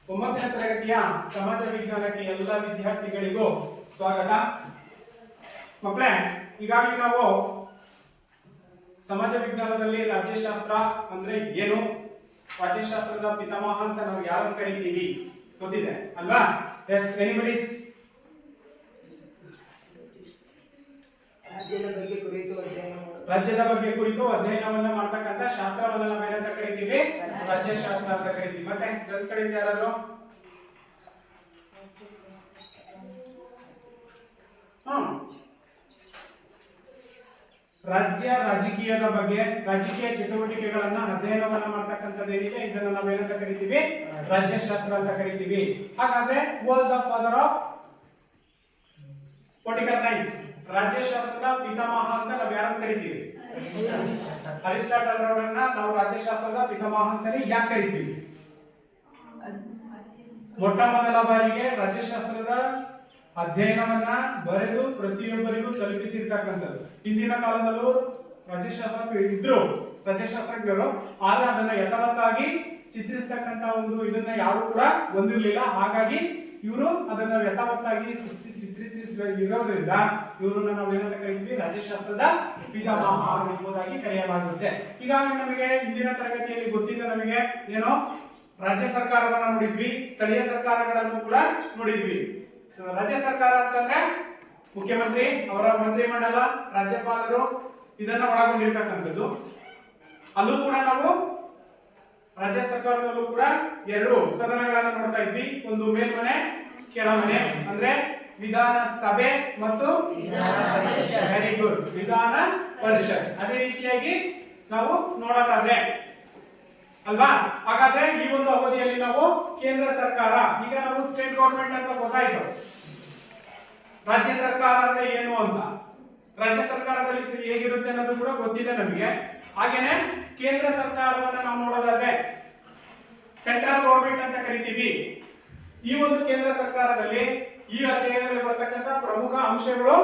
9ನೇ ತರಗತಿಯ ಸಮಾಜ ವಿಜ್ಞಾನಕ್ಕೆ ಎಲ್ಲ ವಿದ್ಯಾರ್ಥಿಗಳಿಗೂ ಸ್ವಾಗತ. ಮಕ್ಕಳೇ, ಈಗಾಗಲೇ ನಾವು ಸಮಾಜ ವಿಜ್ಞಾನದಲ್ಲಿ ರಾಜ್ಯಶಾಸ್ತ್ರ ಅಂದ್ರೆ ಏನು, ರಾಜ್ಯಶಾಸ್ತ್ರದ ಪಿತಾಮಹ ಅಂತ ನಾವು ಯಾರನ್ನು ಕರಿತೀವಿ ಗೊತ್ತಿದೆ ಅಲ್ವಾ? Yes, anybody's? ರಾಜ್ಯದ ಬಗ್ಗೆ ಕುರಿತು ಅಧ್ಯಯನವನ್ನ ಮಾಡ್ತಕ್ಕಂಥ ಶಾಸ್ತ್ರವನ್ನ ನಾವೇನಂತ ಕರಿತೀವಿ? ರಾಜ್ಯಶಾಸ್ತ್ರ ಅಂತ ಕರಿತೀವಿ. ಮತ್ತೆ ಗರ್ಲ್ಸ್ ಕಡೆಯಿಂದ ಯಾರಾದ್ರು? ರಾಜಕೀಯದ ಬಗ್ಗೆ, ರಾಜಕೀಯ ಚಟುವಟಿಕೆಗಳನ್ನ ಅಧ್ಯಯನವನ್ನ ಮಾಡ್ತಕ್ಕಂಥದ್ದು ಏನಿದೆ ಇದನ್ನ ನಾವೇನಂತ ಕರಿತೀವಿ? ರಾಜ್ಯಶಾಸ್ತ್ರ ಅಂತ ಕರಿತೀವಿ. ಹಾಗಾದ್ರೆ was the father of political science, ರಾಜ್ಯಶಾಸ್ತ್ರದ ಪಿತಾಮಹ ಅಂತ ನಾವು ಯಾರನ್ನು ಕರಿತೀವಿ? ಅರಿಸ್ಟಾಟಲ್ ಅವರನ್ನ ನಾವು ರಾಜ್ಯಶಾಸ್ತ್ರದ ಪಿತಾಮಹ ಅಂತಾನೆ ಯಾಕೆ ಕರಿತೀವಿ? ಮೊಟ್ಟ ಮೊದಲ ಬಾರಿಗೆ ರಾಜ್ಯಶಾಸ್ತ್ರದ ಅಧ್ಯಯನವನ್ನ ಬರೆದು ಪ್ರತಿಯೊಬ್ಬರಿಗೂ ತಲುಪಿಸಿರ್ತಕ್ಕಂಥದ್ದು. ಹಿಂದಿನ ಕಾಲದಲ್ಲೂ ರಾಜ್ಯಶಾಸ್ತ್ರ ಇದ್ರು, ರಾಜ್ಯಶಾಸ್ತ್ರಜ್ಞರು, ಆದ್ರೆ ಅದನ್ನ ಯಥಾವತ್ತಾಗಿ ಚಿತ್ರಿಸ್ತಕ್ಕಂತ ಒಂದು ಇದನ್ನ ಯಾರು ಕೂಡ ಹೊಂದಿರಲಿಲ್ಲ. ಹಾಗಾಗಿ ಇವರು ಅದನ್ನ ಯಥಾವತ್ತಾಗಿ ಚಿತ್ರಿಸಿರೋದ್ರಿಂದ ಇವರನ್ನ ನಾವು ಏನಂತ ಕರಿತೀವಿ? ರಾಜ್ಯಶಾಸ್ತ್ರದ ಪಿತಾಮಹ ಎಂಬುದಾಗಿ ಕರೆಯಲಾಗುತ್ತೆ. ಈಗಾಗಲೇ ನಮಗೆ ಹಿಂದಿನ ತರಗತಿಯಲ್ಲಿ ಗೊತ್ತಿದ್ದ ನಮಗೆ ಏನು, ರಾಜ್ಯ ಸರ್ಕಾರವನ್ನ ನೋಡಿದ್ವಿ, ಸ್ಥಳೀಯ ಸರ್ಕಾರಗಳನ್ನು ಕೂಡ ನೋಡಿದ್ವಿ. ರಾಜ್ಯ ಸರ್ಕಾರ ಅಂತಂದ್ರೆ ಮುಖ್ಯಮಂತ್ರಿ, ಅವರ ಮಂತ್ರಿಮಂಡಲ, ರಾಜ್ಯಪಾಲರು ಇದನ್ನ ಒಳಗೊಂಡಿರ್ತಕ್ಕಂಥದ್ದು. ಅಲ್ಲೂ ಕೂಡ ನಾವು ರಾಜ್ಯ ಸರ್ಕಾರದಲ್ಲೂ ಕೂಡ ಎರಡು ಸದನಗಳನ್ನ ನೋಡ್ತಾ ಇದ್ವಿ. ಒಂದು ಮೇಲ್ಮನೆ, ಕೆಳಮನೆ, ಅಂದ್ರೆ ವಿಧಾನಸಭೆ ಮತ್ತು ವೆರಿ ಗುಡ್, ವಿಧಾನ ಪರಿಷತ್. ಅದೇ ರೀತಿಯಾಗಿ ನಾವು ನೋಡೋದಾದ್ರೆ ಅಲ್ವಾ? ಹಾಗಾದ್ರೆ ಈ ಒಂದು ಅವಧಿಯಲ್ಲಿ ನಾವು ಕೇಂದ್ರ ಸರ್ಕಾರ, ಈಗ ನಾವು ಸ್ಟೇಟ್ ಗವರ್ಮೆಂಟ್ ಅಂತ ಗೊತ್ತಾಯ್ತು, ರಾಜ್ಯ ಸರ್ಕಾರ ಅಂದ್ರೆ ಏನು ಅಂತ, ರಾಜ್ಯ ಸರ್ಕಾರದಲ್ಲಿ ಹೇಗಿರುತ್ತೆ ಅನ್ನೋದು ಕೂಡ ಗೊತ್ತಿದೆ ನಮಗೆ. ಹಾಗೇನೆ ಕೇಂದ್ರ ಸರ್ಕಾರವನ್ನ ನಾವು ನೋಡೋದಾದ್ರೆ ಸೆಂಟ್ರಲ್ ಗವರ್ಮೆಂಟ್ ಅಂತ ಕರಿತೀವಿ. ಈ ಒಂದು ಕೇಂದ್ರ ಸರ್ಕಾರದಲ್ಲಿ ಈ ಅಧ್ಯಾಯದಲ್ಲಿ ಬರ್ತಕ್ಕಂಥ ಪ್ರಮುಖ ಅಂಶಗಳು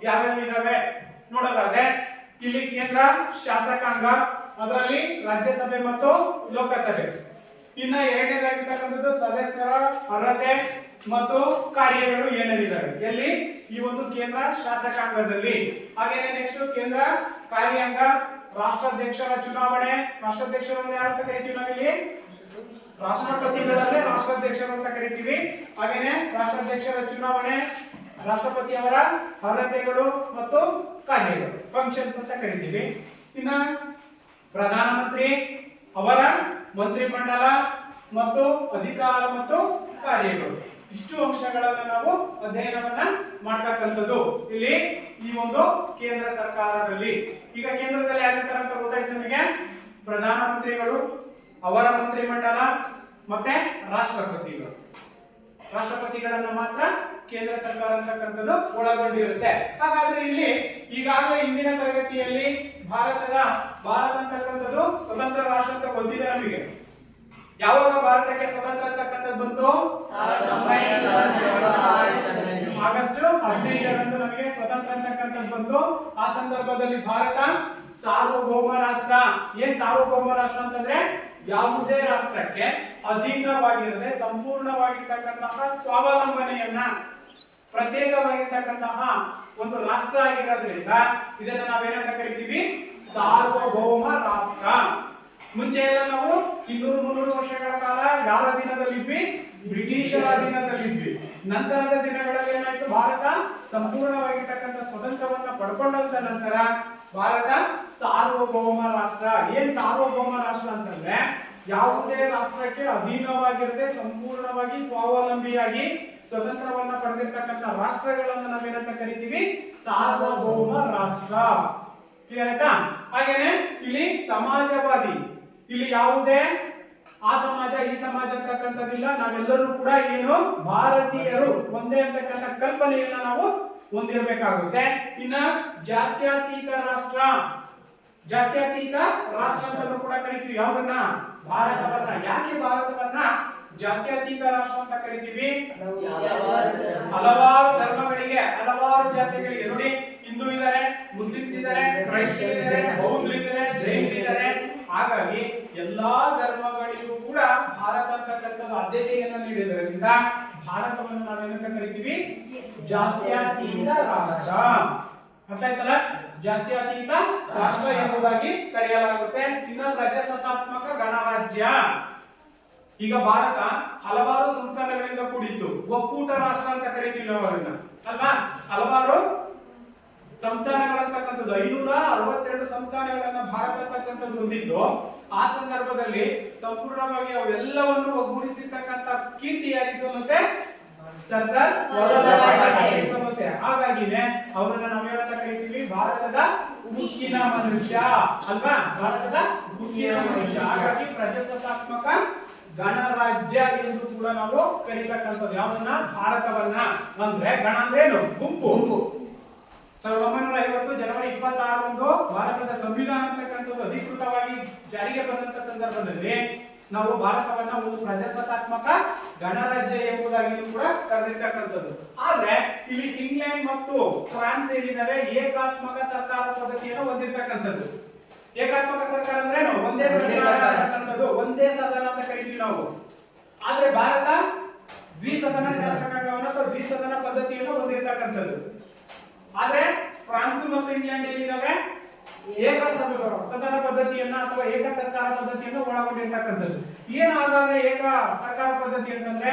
ಯಾವ್ಯಾವ ಇದಾವೆ ನೋಡೋದಾದ್ರೆ, ಇಲ್ಲಿ ಕೇಂದ್ರ ಶಾಸಕಾಂಗ, ಅದರಲ್ಲಿ ರಾಜ್ಯಸಭೆ ಮತ್ತು ಲೋಕಸಭೆ. ಇನ್ನ ಎರಡನೇದಾಗಿರ್ತಕ್ಕಂಥದ್ದು ಸದಸ್ಯರ ಅರ್ಹತೆ ಮತ್ತು ಕಾರ್ಯಗಳು ಏನೇನಿದಾವೆ ಎಲ್ಲಿ? ಈ ಒಂದು ಕೇಂದ್ರ ಶಾಸಕಾಂಗದಲ್ಲಿ. ಹಾಗೇನೆ ನೆಕ್ಸ್ಟ್ ಕೇಂದ್ರ ಕಾರ್ಯಾಂಗ, ರಾಷ್ಟ್ರಾಧ್ಯಕ್ಷರ ಚುನಾವಣೆ. ರಾಷ್ಟ್ರಾಧ್ಯಕ್ಷರನ್ನು ಯಾರಂತ ಕರಿತೀವಿ ನಾವಿಲ್ಲಿ? ರಾಷ್ಟ್ರಪತಿಗಳಲ್ಲೇ ರಾಷ್ಟ್ರಾಧ್ಯಕ್ಷರು ಅಂತ ಕರಿತೀವಿ. ಹಾಗೇನೆ ರಾಷ್ಟ್ರಾಧ್ಯಕ್ಷರ ಚುನಾವಣೆ, ರಾಷ್ಟ್ರಪತಿಯವರ ಅರ್ಹತೆಗಳು ಮತ್ತು ಕಾರ್ಯಗಳು, ಫಂಕ್ಷನ್ಸ್ ಅಂತ ಕರಿತೀವಿ. ಇನ್ನ ಪ್ರಧಾನಮಂತ್ರಿ, ಅವರ ಮಂತ್ರಿಮಂಡಲ ಮತ್ತು ಅಧಿಕಾರ ಮತ್ತು ಕಾರ್ಯಗಳು. ಇಷ್ಟು ಅಂಶಗಳನ್ನ ನಾವು ಅಧ್ಯಯನವನ್ನ ಮಾಡ್ತಕ್ಕಂಥದ್ದು ಇಲ್ಲಿ ಈ ಒಂದು ಕೇಂದ್ರ ಸರ್ಕಾರದಲ್ಲಿ. ಈಗ ಕೇಂದ್ರದಲ್ಲಿ ಯಾರಿರ್ತಾರೆ ಅಂತ ಗೊತ್ತಾಯ್ತು ನಮಗೆ? ಪ್ರಧಾನಮಂತ್ರಿಗಳು, ಅವರ ಮಂತ್ರಿಮಂಡಲ ಮತ್ತೆ ರಾಷ್ಟ್ರಪತಿಗಳು. ರಾಷ್ಟ್ರಪತಿಗಳನ್ನ ಮಾತ್ರ ಕೇಂದ್ರ ಸರ್ಕಾರ ಅಂತಕ್ಕಂಥದ್ದು ಒಳಗೊಂಡಿರುತ್ತೆ. ಹಾಗಾದ್ರೆ ಇಲ್ಲಿ ಈಗಾಗಲೇ ಹಿಂದಿನ ತರಗತಿಯಲ್ಲಿ ಭಾರತ ಅಂತಕ್ಕಂಥದ್ದು ಸ್ವತಂತ್ರ ರಾಷ್ಟ್ರ ಅಂತ ಗೊತ್ತಿದೆ ನಮಗೆ. ಯಾವಾಗ ಭಾರತಕ್ಕೆ ಸ್ವತಂತ್ರ ಅಂತಕ್ಕಂಥದ್ದು ಬಂತು? ಆಗಸ್ಟ್ 15ರಂದು ನಮಗೆ ಸ್ವತಂತ್ರ ಅಂತಕ್ಕಂಥದ್ದು ಬಂತು. ಆ ಸಂದರ್ಭದಲ್ಲಿ ಭಾರತ ಸಾರ್ವಭೌಮ ರಾಷ್ಟ್ರ. ಏನ್ ಸಾರ್ವಭೌಮ ರಾಷ್ಟ್ರ ಅಂತಂದ್ರೆ ಯಾವುದೇ ರಾಷ್ಟ್ರಕ್ಕೆ ಅಧೀನವಾಗಿರದೆ ಸಂಪೂರ್ಣವಾಗಿರ್ತಕ್ಕಂತಹ ಸ್ವಾವಲಂಬನೆಯನ್ನ, ಪ್ರತ್ಯೇಕವಾಗಿರ್ತಕ್ಕಂತಹ ಒಂದು ರಾಷ್ಟ್ರ ಆಗಿರೋದ್ರಿಂದ ಇದನ್ನ ನಾವೇನಂತ ಕರಿತೀವಿ? ಸಾರ್ವಭೌಮ ರಾಷ್ಟ್ರ. ಮುಂಚೆ ಎಲ್ಲ ನಾವು 200-300 ವರ್ಷಗಳ ಕಾಲ ಯಾರ ಅಧೀನದಲ್ಲಿದ್ವಿ? ಬ್ರಿಟಿಷರ ಅಧೀನದಲ್ಲಿದ್ವಿ. ನಂತರದ ದಿನಗಳಲ್ಲಿ ಏನಾಯ್ತು? ಭಾರತ ಸಂಪೂರ್ಣವಾಗಿರ್ತಕ್ಕಂಥ ಸ್ವತಂತ್ರವನ್ನ ಪಡ್ಕೊಂಡಂತ ನಂತರ ಭಾರತ ಸಾರ್ವಭೌಮ ರಾಷ್ಟ್ರ. ಏನ್ ಸಾರ್ವಭೌಮ ರಾಷ್ಟ್ರ ಅಂತಂದ್ರೆ ಯಾವುದೇ ರಾಷ್ಟ್ರಕ್ಕೆ ಅಧೀನವಾಗಿರದೆ ಸಂಪೂರ್ಣವಾಗಿ ಸ್ವಾವಲಂಬಿಯಾಗಿ ಸ್ವತಂತ್ರವನ್ನ ಪಡೆದಿರ್ತಕ್ಕಂಥ ರಾಷ್ಟ್ರಗಳನ್ನ ನಾವೇನಂತ ಕರಿತೀವಿ? ಸಾರ್ವಭೌಮ ರಾಷ್ಟ್ರ. ಕ್ಲಿಯರ್ ಆಯ್ತಾ? ಹಾಗೇನೆ ಇಲ್ಲಿ ಸಮಾಜವಾದಿ, ಇಲ್ಲಿ ಯಾವುದೇ ಆ ಸಮಾಜ ಈ ಸಮಾಜ ಅಂತಕ್ಕಂಥದ್ದಿಲ್ಲ. ನಾವೆಲ್ಲರೂ ಕೂಡ ಏನು ಭಾರತೀಯರು ಒಂದೇ ಅಂತಕ್ಕಂಥ ಕಲ್ಪನೆಯನ್ನ ನಾವು ಹೊಂದಿರಬೇಕಾಗುತ್ತೆ. ಇನ್ನ ಜಾತ್ಯತೀತ ರಾಷ್ಟ್ರ, ಜಾತ್ಯತೀತ ರಾಷ್ಟ್ರ ಅಂತಲೂ ಕೂಡ ಕರಿತೀವಿ. ಯಾವ್ದನ್ನ? ಭಾರತವನ್ನ. ಯಾಕೆ ಭಾರತವನ್ನ ಜಾತ್ಯತೀತ ರಾಷ್ಟ್ರ ಅಂತ ಕರಿತೀವಿ? ಹಲವಾರು ಧರ್ಮಗಳಿಗೆ, ಹಲವಾರು ಜಾತಿಗಳಿಗೆ. ನೋಡಿ, ಹಿಂದೂ ಇದ್ದಾರೆ, ಮುಸ್ಲಿಮ್ಸ್ ಇದ್ದಾರೆ, ಕ್ರೈಸ್ತರಿದ್ದಾರೆ, ಬೌದ್ಧರಿದ್ದಾರೆ, ಜೈನರಿದ್ದಾರೆ. ಹಾಗಾಗಿ ಎಲ್ಲಾ ಧರ್ಮಗಳಿಗೂ ಕೂಡ ಭಾರತ ಅಂತ ಅಂತಕ್ಕಂಥದ್ದು ಆದ್ಯತೆಯನ್ನು ನೀಡಿದ್ರಿಂದ ಭಾರತವನ್ನು ನಾವೇನಂತ ಕರಿತೀವಿ? ಜಾತ್ಯತೀತ ರಾಷ್ಟ್ರ. ಅರ್ಥ ಆಯ್ತಲ್ಲ? ಜಾತ್ಯತೀತ ರಾಷ್ಟ್ರ ಎಂಬುದಾಗಿ ಕರೆಯಲಾಗುತ್ತೆ. ಇನ್ನು ಪ್ರಜಾಸತ್ತಾತ್ಮಕ ಗಣರಾಜ್ಯ. ಈಗ ಭಾರತ ಹಲವಾರು ಸಂಸ್ಥಾನಗಳಿಂದ ಕೂಡಿತ್ತು. ಒಕ್ಕೂಟ ರಾಷ್ಟ್ರ ಅಂತ ಕರಿತೀವಿ ನಾವು ಅದನ್ನ, ಅಲ್ವಾ? ಹಲವಾರು ಸಂಸ್ಥಾನಗಳಂತಕ್ಕಂಥದ್ದು 562 ಸಂಸ್ಥಾನಗಳನ್ನ ಭಾರತ ಅಂತಕ್ಕಂಥದ್ದು ಹೊಂದಿದ್ದು, ಆ ಸಂದರ್ಭದಲ್ಲಿ ಸಂಪೂರ್ಣವಾಗಿ ಅವೆಲ್ಲವನ್ನು ಒಗ್ಗೂಡಿಸಿರ್ತಕ್ಕಂಥ ಕೀರ್ತಿ ಯಾರಿಸಲುತ್ತೆ? ಸರ್ದಾರ್ ವಲ್ಲಭಾಯ್ ಪಟೇಲ್ ಸಲ್ಲುತ್ತೆ. ಹಾಗಾಗಿನೇ ಅವರನ್ನ ನಾವೇನಂತ ಕರಿತೀವಿ? ಭಾರತದ ಉಕ್ಕಿನ ಮನುಷ್ಯ, ಅಲ್ವಾ? ಭಾರತದ ಉಕ್ಕಿನ ಮನುಷ್ಯ. ಹಾಗಾಗಿ ಪ್ರಜಾಸತ್ತಾತ್ಮಕ ಗಣರಾಜ್ಯ ಎಂದು ಕೂಡ ನಾವು ಕರೀತಕ್ಕಂಥದ್ದು ಯಾವ್ದನ್ನ? ಭಾರತವನ್ನ. ಅಂದ್ರೆ ಗಣ ಅಂದ್ರೇನು? ಗುಂಪು. 1950 ಜನವರಿ 26 ಭಾರತದ ಸಂವಿಧಾನ ಅಂತಕ್ಕಂಥದ್ದು ಅಧಿಕೃತವಾಗಿ ಜಾರಿಗೆ ಬಂದಂತ ಸಂದರ್ಭದಲ್ಲಿ ನಾವು ಭಾರತವನ್ನ ಒಂದು ಪ್ರಜಾಸತ್ತಾತ್ಮಕ ಗಣರಾಜ್ಯ ಎಂಬುದಾಗಿ ಕೂಡ ಕರೆದಿರ್ತಕ್ಕಂಥದ್ದು. ಆದ್ರೆ ಇಲ್ಲಿ ಇಂಗ್ಲೆಂಡ್ ಮತ್ತು ಫ್ರಾನ್ಸ್ ಏನಿದಾವೆ ಏಕಾತ್ಮಕ ಸರ್ಕಾರ ಪದ್ಧತಿಯನ್ನು ಹೊಂದಿರತಕ್ಕಂಥದ್ದು. ಏಕಾತ್ಮಕ ಸರ್ಕಾರ ಅಂದ್ರೇನು? ಒಂದೇ ಸರ್ಕಾರ ಅಂತಕ್ಕಂಥದ್ದು, ಒಂದೇ ಸದನ ಅಂತ ಕರಿತೀವಿ ನಾವು. ಆದ್ರೆ ಭಾರತ ದ್ವಿಸದನ ಶಾಸಕಾಂಗವನ್ನು ಅಥವಾ ದ್ವಿಸದನ ಪದ್ಧತಿಯನ್ನು ಹೊಂದಿರತಕ್ಕಂಥದ್ದು. ಆದ್ರೆ ಫ್ರಾನ್ಸ್ ಮತ್ತು ಇಂಗ್ಲೆಂಡ್ ಏನಿದಾವೆ ಏಕ ಸದನ ಪದ್ಧತಿಯನ್ನ ಅಥವಾ ಏಕ ಸರ್ಕಾರ ಪದ್ಧತಿಯನ್ನು ಒಳಗೊಂಡಿರ್ತಕ್ಕಂಥದ್ದು. ಏನಾದಾಗ ಏಕ ಸರ್ಕಾರ ಪದ್ಧತಿ ಅಂತಂದ್ರೆ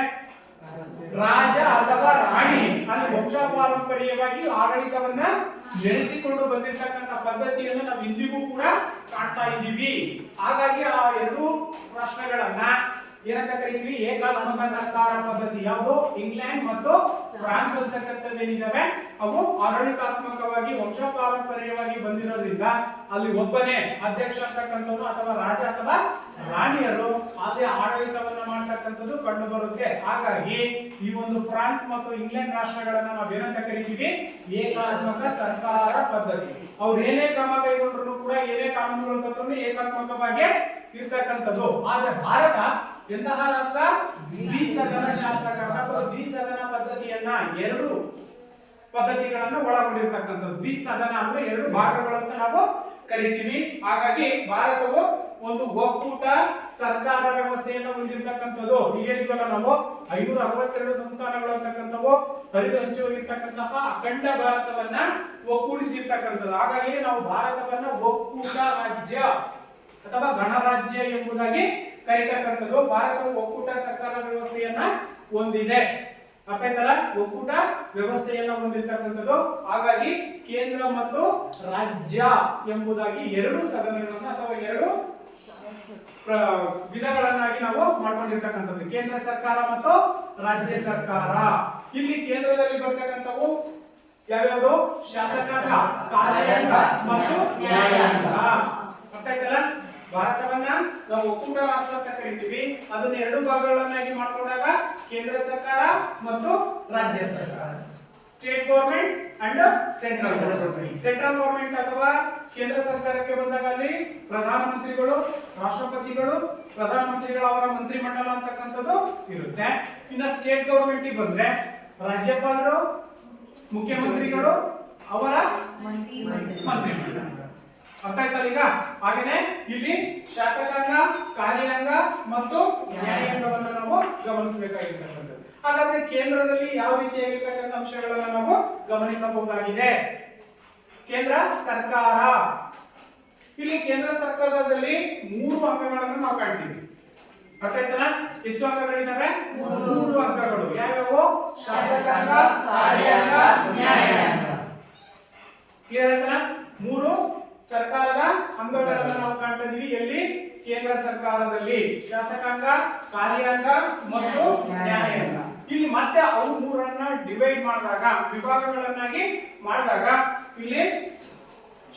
ರಾಜ ಅಥವಾ ರಾಣಿ ಅಲ್ಲಿ ವಂಶಪಾರಂಪರ್ಯವಾಗಿ ಆಡಳಿತವನ್ನ ನಡೆಸಿಕೊಂಡು ಬಂದಿರತಕ್ಕಂಥ ಪದ್ಧತಿಯನ್ನು ನಾವು ಇಂದಿಗೂ ಕೂಡ ಕಾಣ್ತಾ ಇದ್ದೀವಿ. ಹಾಗಾಗಿ ಆ ಎರಡು ರಾಷ್ಟ್ರಗಳನ್ನ ಏನಂತ ಕರಿತೀವಿ? ಏಕಾತ್ಮಕ ಸರ್ಕಾರ ಪದ್ಧತಿ. ಯಾವುದು? ಇಂಗ್ಲೆಂಡ್ ಮತ್ತು ಫ್ರಾನ್ಸ್ ಅಂತಕ್ಕಂಥದ್ದು ಏನಿದಾವೆ ಅವು ಆಡಳಿತಾತ್ಮಕವಾಗಿ ವಂಶಪಾರಂಪರ್ಯವಾಗಿ ಬಂದಿರೋದ್ರಿಂದ ಅಲ್ಲಿ ಒಬ್ಬನೇ ಅಧ್ಯಕ್ಷ ಅಂತಕ್ಕಂಥವ್ರು ಅಥವಾ ರಾಜ ಅಥವಾ ರಾಣಿಯರು ಅದೇ ಆಡಳಿತವನ್ನ ಮಾಡ್ತಕ್ಕಂಥದ್ದು ಕಂಡು ಬರುತ್ತೆ. ಹಾಗಾಗಿ ಈ ಒಂದು ಫ್ರಾನ್ಸ್ ಮತ್ತು ಇಂಗ್ಲೆಂಡ್ ರಾಷ್ಟ್ರಗಳನ್ನ ನಾವೇನಂತ ಕರಿತೀವಿ? ಏಕಾತ್ಮಕ ಸರ್ಕಾರ ಪದ್ಧತಿ. ಅವ್ರು ಏನೇ ಕ್ರಮ ಕೈಗೊಂಡ್ರು ಕೂಡ, ಏನೇ ಕಾನೂನುಗಳು ತಂದ್ರು ಏಕಾತ್ಮಕವಾಗಿ ಇರ್ತಕ್ಕಂಥದ್ದು. ಆದ್ರೆ ಭಾರತ ಎಂತಹ ರಾಷ್ಟ್ರ? ದ್ವಿಸದನ ಶಾಸಕಾಂಗ ಅಥವಾ ದ್ವಿಸದನ ಪದ್ಧತಿಯನ್ನ, ಎರಡು ಪದ್ಧತಿಗಳನ್ನ ಒಳಗೊಂಡಿರ್ತಕ್ಕಂಥದ್ದು. ದ್ವಿಸದನ ಅಂದ್ರೆ ಎರಡು ಭಾಗಗಳು ಅಂತ ನಾವು ಕರಿತೀವಿ. ಹಾಗಾಗಿ ಭಾರತವು ಒಂದು ಒಕ್ಕೂಟ ಸರ್ಕಾರ ವ್ಯವಸ್ಥೆಯನ್ನು ಹೊಂದಿರತಕ್ಕಂಥದ್ದು. ಈಗ ಹೇಳಿದ್ವಲ್ಲ ನಾವು 562 ಸಂಸ್ಥಾನಗಳು ಅಂತಕ್ಕಂಥವು ಹರಿದು ಹಂಚಿ ಹೋಗಿರ್ತಕ್ಕಂತಹ ಅಖಂಡ ಭಾರತವನ್ನ ಒಕ್ಕೂಡಿಸಿರ್ತಕ್ಕಂಥದ್ದು. ಹಾಗಾಗಿ ನಾವು ಭಾರತವನ್ನ ಒಕ್ಕೂಟ ರಾಜ್ಯ ಅಥವಾ ಗಣರಾಜ್ಯ ಎಂಬುದಾಗಿ ಕರೀತಕ್ಕಂಥದ್ದು. ಭಾರತವು ಒಕ್ಕೂಟ ಸರ್ಕಾರ ವ್ಯವಸ್ಥೆಯನ್ನ ಹೊಂದಿದೆ. ಅರ್ಥ ಆಯ್ತಲ್ಲ? ಒಕ್ಕೂಟ ವ್ಯವಸ್ಥೆಯನ್ನ ಹೊಂದಿರತಕ್ಕಂಥದ್ದು. ಹಾಗಾಗಿ ಕೇಂದ್ರ ಮತ್ತು ರಾಜ್ಯ ಎಂಬುದಾಗಿ ಎರಡು ಸದನಗಳನ್ನ ಅಥವಾ ಎರಡು ವಿಧಗಳನ್ನಾಗಿ ನಾವು ಮಾಡ್ಕೊಂಡಿರ್ತಕ್ಕಂಥದ್ದು. ಕೇಂದ್ರ ಸರ್ಕಾರ ಮತ್ತು ರಾಜ್ಯ ಸರ್ಕಾರ. ಇಲ್ಲಿ ಕೇಂದ್ರದಲ್ಲಿ ಬರ್ತಕ್ಕಂಥವು ಯಾವ್ಯಾವುದು? ಶಾಸಕಾಂಗ, ಕಾರ್ಯಾಂಗ ಮತ್ತು ನ್ಯಾಯಾಂಗ. ಅರ್ಥ ಆಯ್ತಲ್ಲ? ಭಾರತವನ್ನ ನಾವು ಒಕ್ಕೂಟ ರಾಷ್ಟ್ರ ಅಂತ ಕರಿತೀವಿ. ಅದನ್ನ ಎರಡು ಭಾಗಗಳನ್ನಾಗಿ ಮಾಡ್ಕೊಂಡಾಗ ಕೇಂದ್ರ ಸರ್ಕಾರ ಮತ್ತು ರಾಜ್ಯ ಸರ್ಕಾರ, state government and central government. Central government ಅಥವಾ ಕೇಂದ್ರ ಸರ್ಕಾರಕ್ಕೆ ಬಂದಾಗ ಅಲ್ಲಿ ಪ್ರಧಾನಮಂತ್ರಿಗಳು, ರಾಷ್ಟ್ರಪತಿಗಳು, ಪ್ರಧಾನಮಂತ್ರಿಗಳ ಅವರ ಮಂತ್ರಿಮಂಡಲ ಅಂತಕ್ಕಂಥದ್ದು ಇರುತ್ತೆ. ಇನ್ನು ಸ್ಟೇಟ್ ಗವರ್ನಮೆಂಟ್ ಬಂದ್ರೆ ರಾಜ್ಯಪಾಲರು, ಮುಖ್ಯಮಂತ್ರಿಗಳು, ಅವರ ಮಂತ್ರಿಮಂಡಲ. ಅರ್ಥ ಆಯ್ತಲ್ಲ ಈಗ? ಹಾಗೇನೆ ಇಲ್ಲಿ ಶಾಸಕಾಂಗ, ಕಾರ್ಯಾಂಗ ಮತ್ತು ನ್ಯಾಯಾಂಗವನ್ನು ನಾವು ಗಮನಿಸಬೇಕಾಗಿರ್ತಕ್ಕಂಥದ್ದು. ಹಾಗಾದ್ರೆ ಕೇಂದ್ರದಲ್ಲಿ ಯಾವ ರೀತಿಯಾಗಿರ್ತಕ್ಕಂಥ ಅಂಶಗಳನ್ನು ನಾವು ಗಮನಿಸಬಹುದಾಗಿದೆ? ಕೇಂದ್ರ ಸರ್ಕಾರ. ಇಲ್ಲಿ ಕೇಂದ್ರ ಸರ್ಕಾರದಲ್ಲಿ 3 ಅಂಗಗಳನ್ನು ನಾವು ಕಾಣ್ತೀವಿ. ಅರ್ಥ ಆಯ್ತಲ್ಲ? ಎಷ್ಟು ಅಂಗಗಳಿದ್ದಾವೆ? 3 ಅಂಗಗಳು. ಯಾವ್ಯಾವು? ಶಾಸಕಾಂಗ, ಕಾರ್ಯಾಂಗ, ನ್ಯಾಯಾಂಗ. ಕ್ಲಿಯರ್ ಆಯ್ತಲ್ಲ? 3 ಸರ್ಕಾರದ ಅಂಗಗಳನ್ನು ನಾವು ಕಾಣ್ತಾ ಇದೀವಿ. ಎಲ್ಲಿ? ಕೇಂದ್ರ ಸರ್ಕಾರದಲ್ಲಿ ಶಾಸಕಾಂಗ, ಕಾರ್ಯಾಂಗ ಮತ್ತು ನ್ಯಾಯಾಂಗ. ಇಲ್ಲಿ ಮತ್ತೆ ಅವು 3ಅನ್ನ ಡಿವೈಡ್ ಮಾಡಿದಾಗ, ವಿಭಾಗಗಳನ್ನಾಗಿ ಮಾಡಿದಾಗ ಇಲ್ಲಿ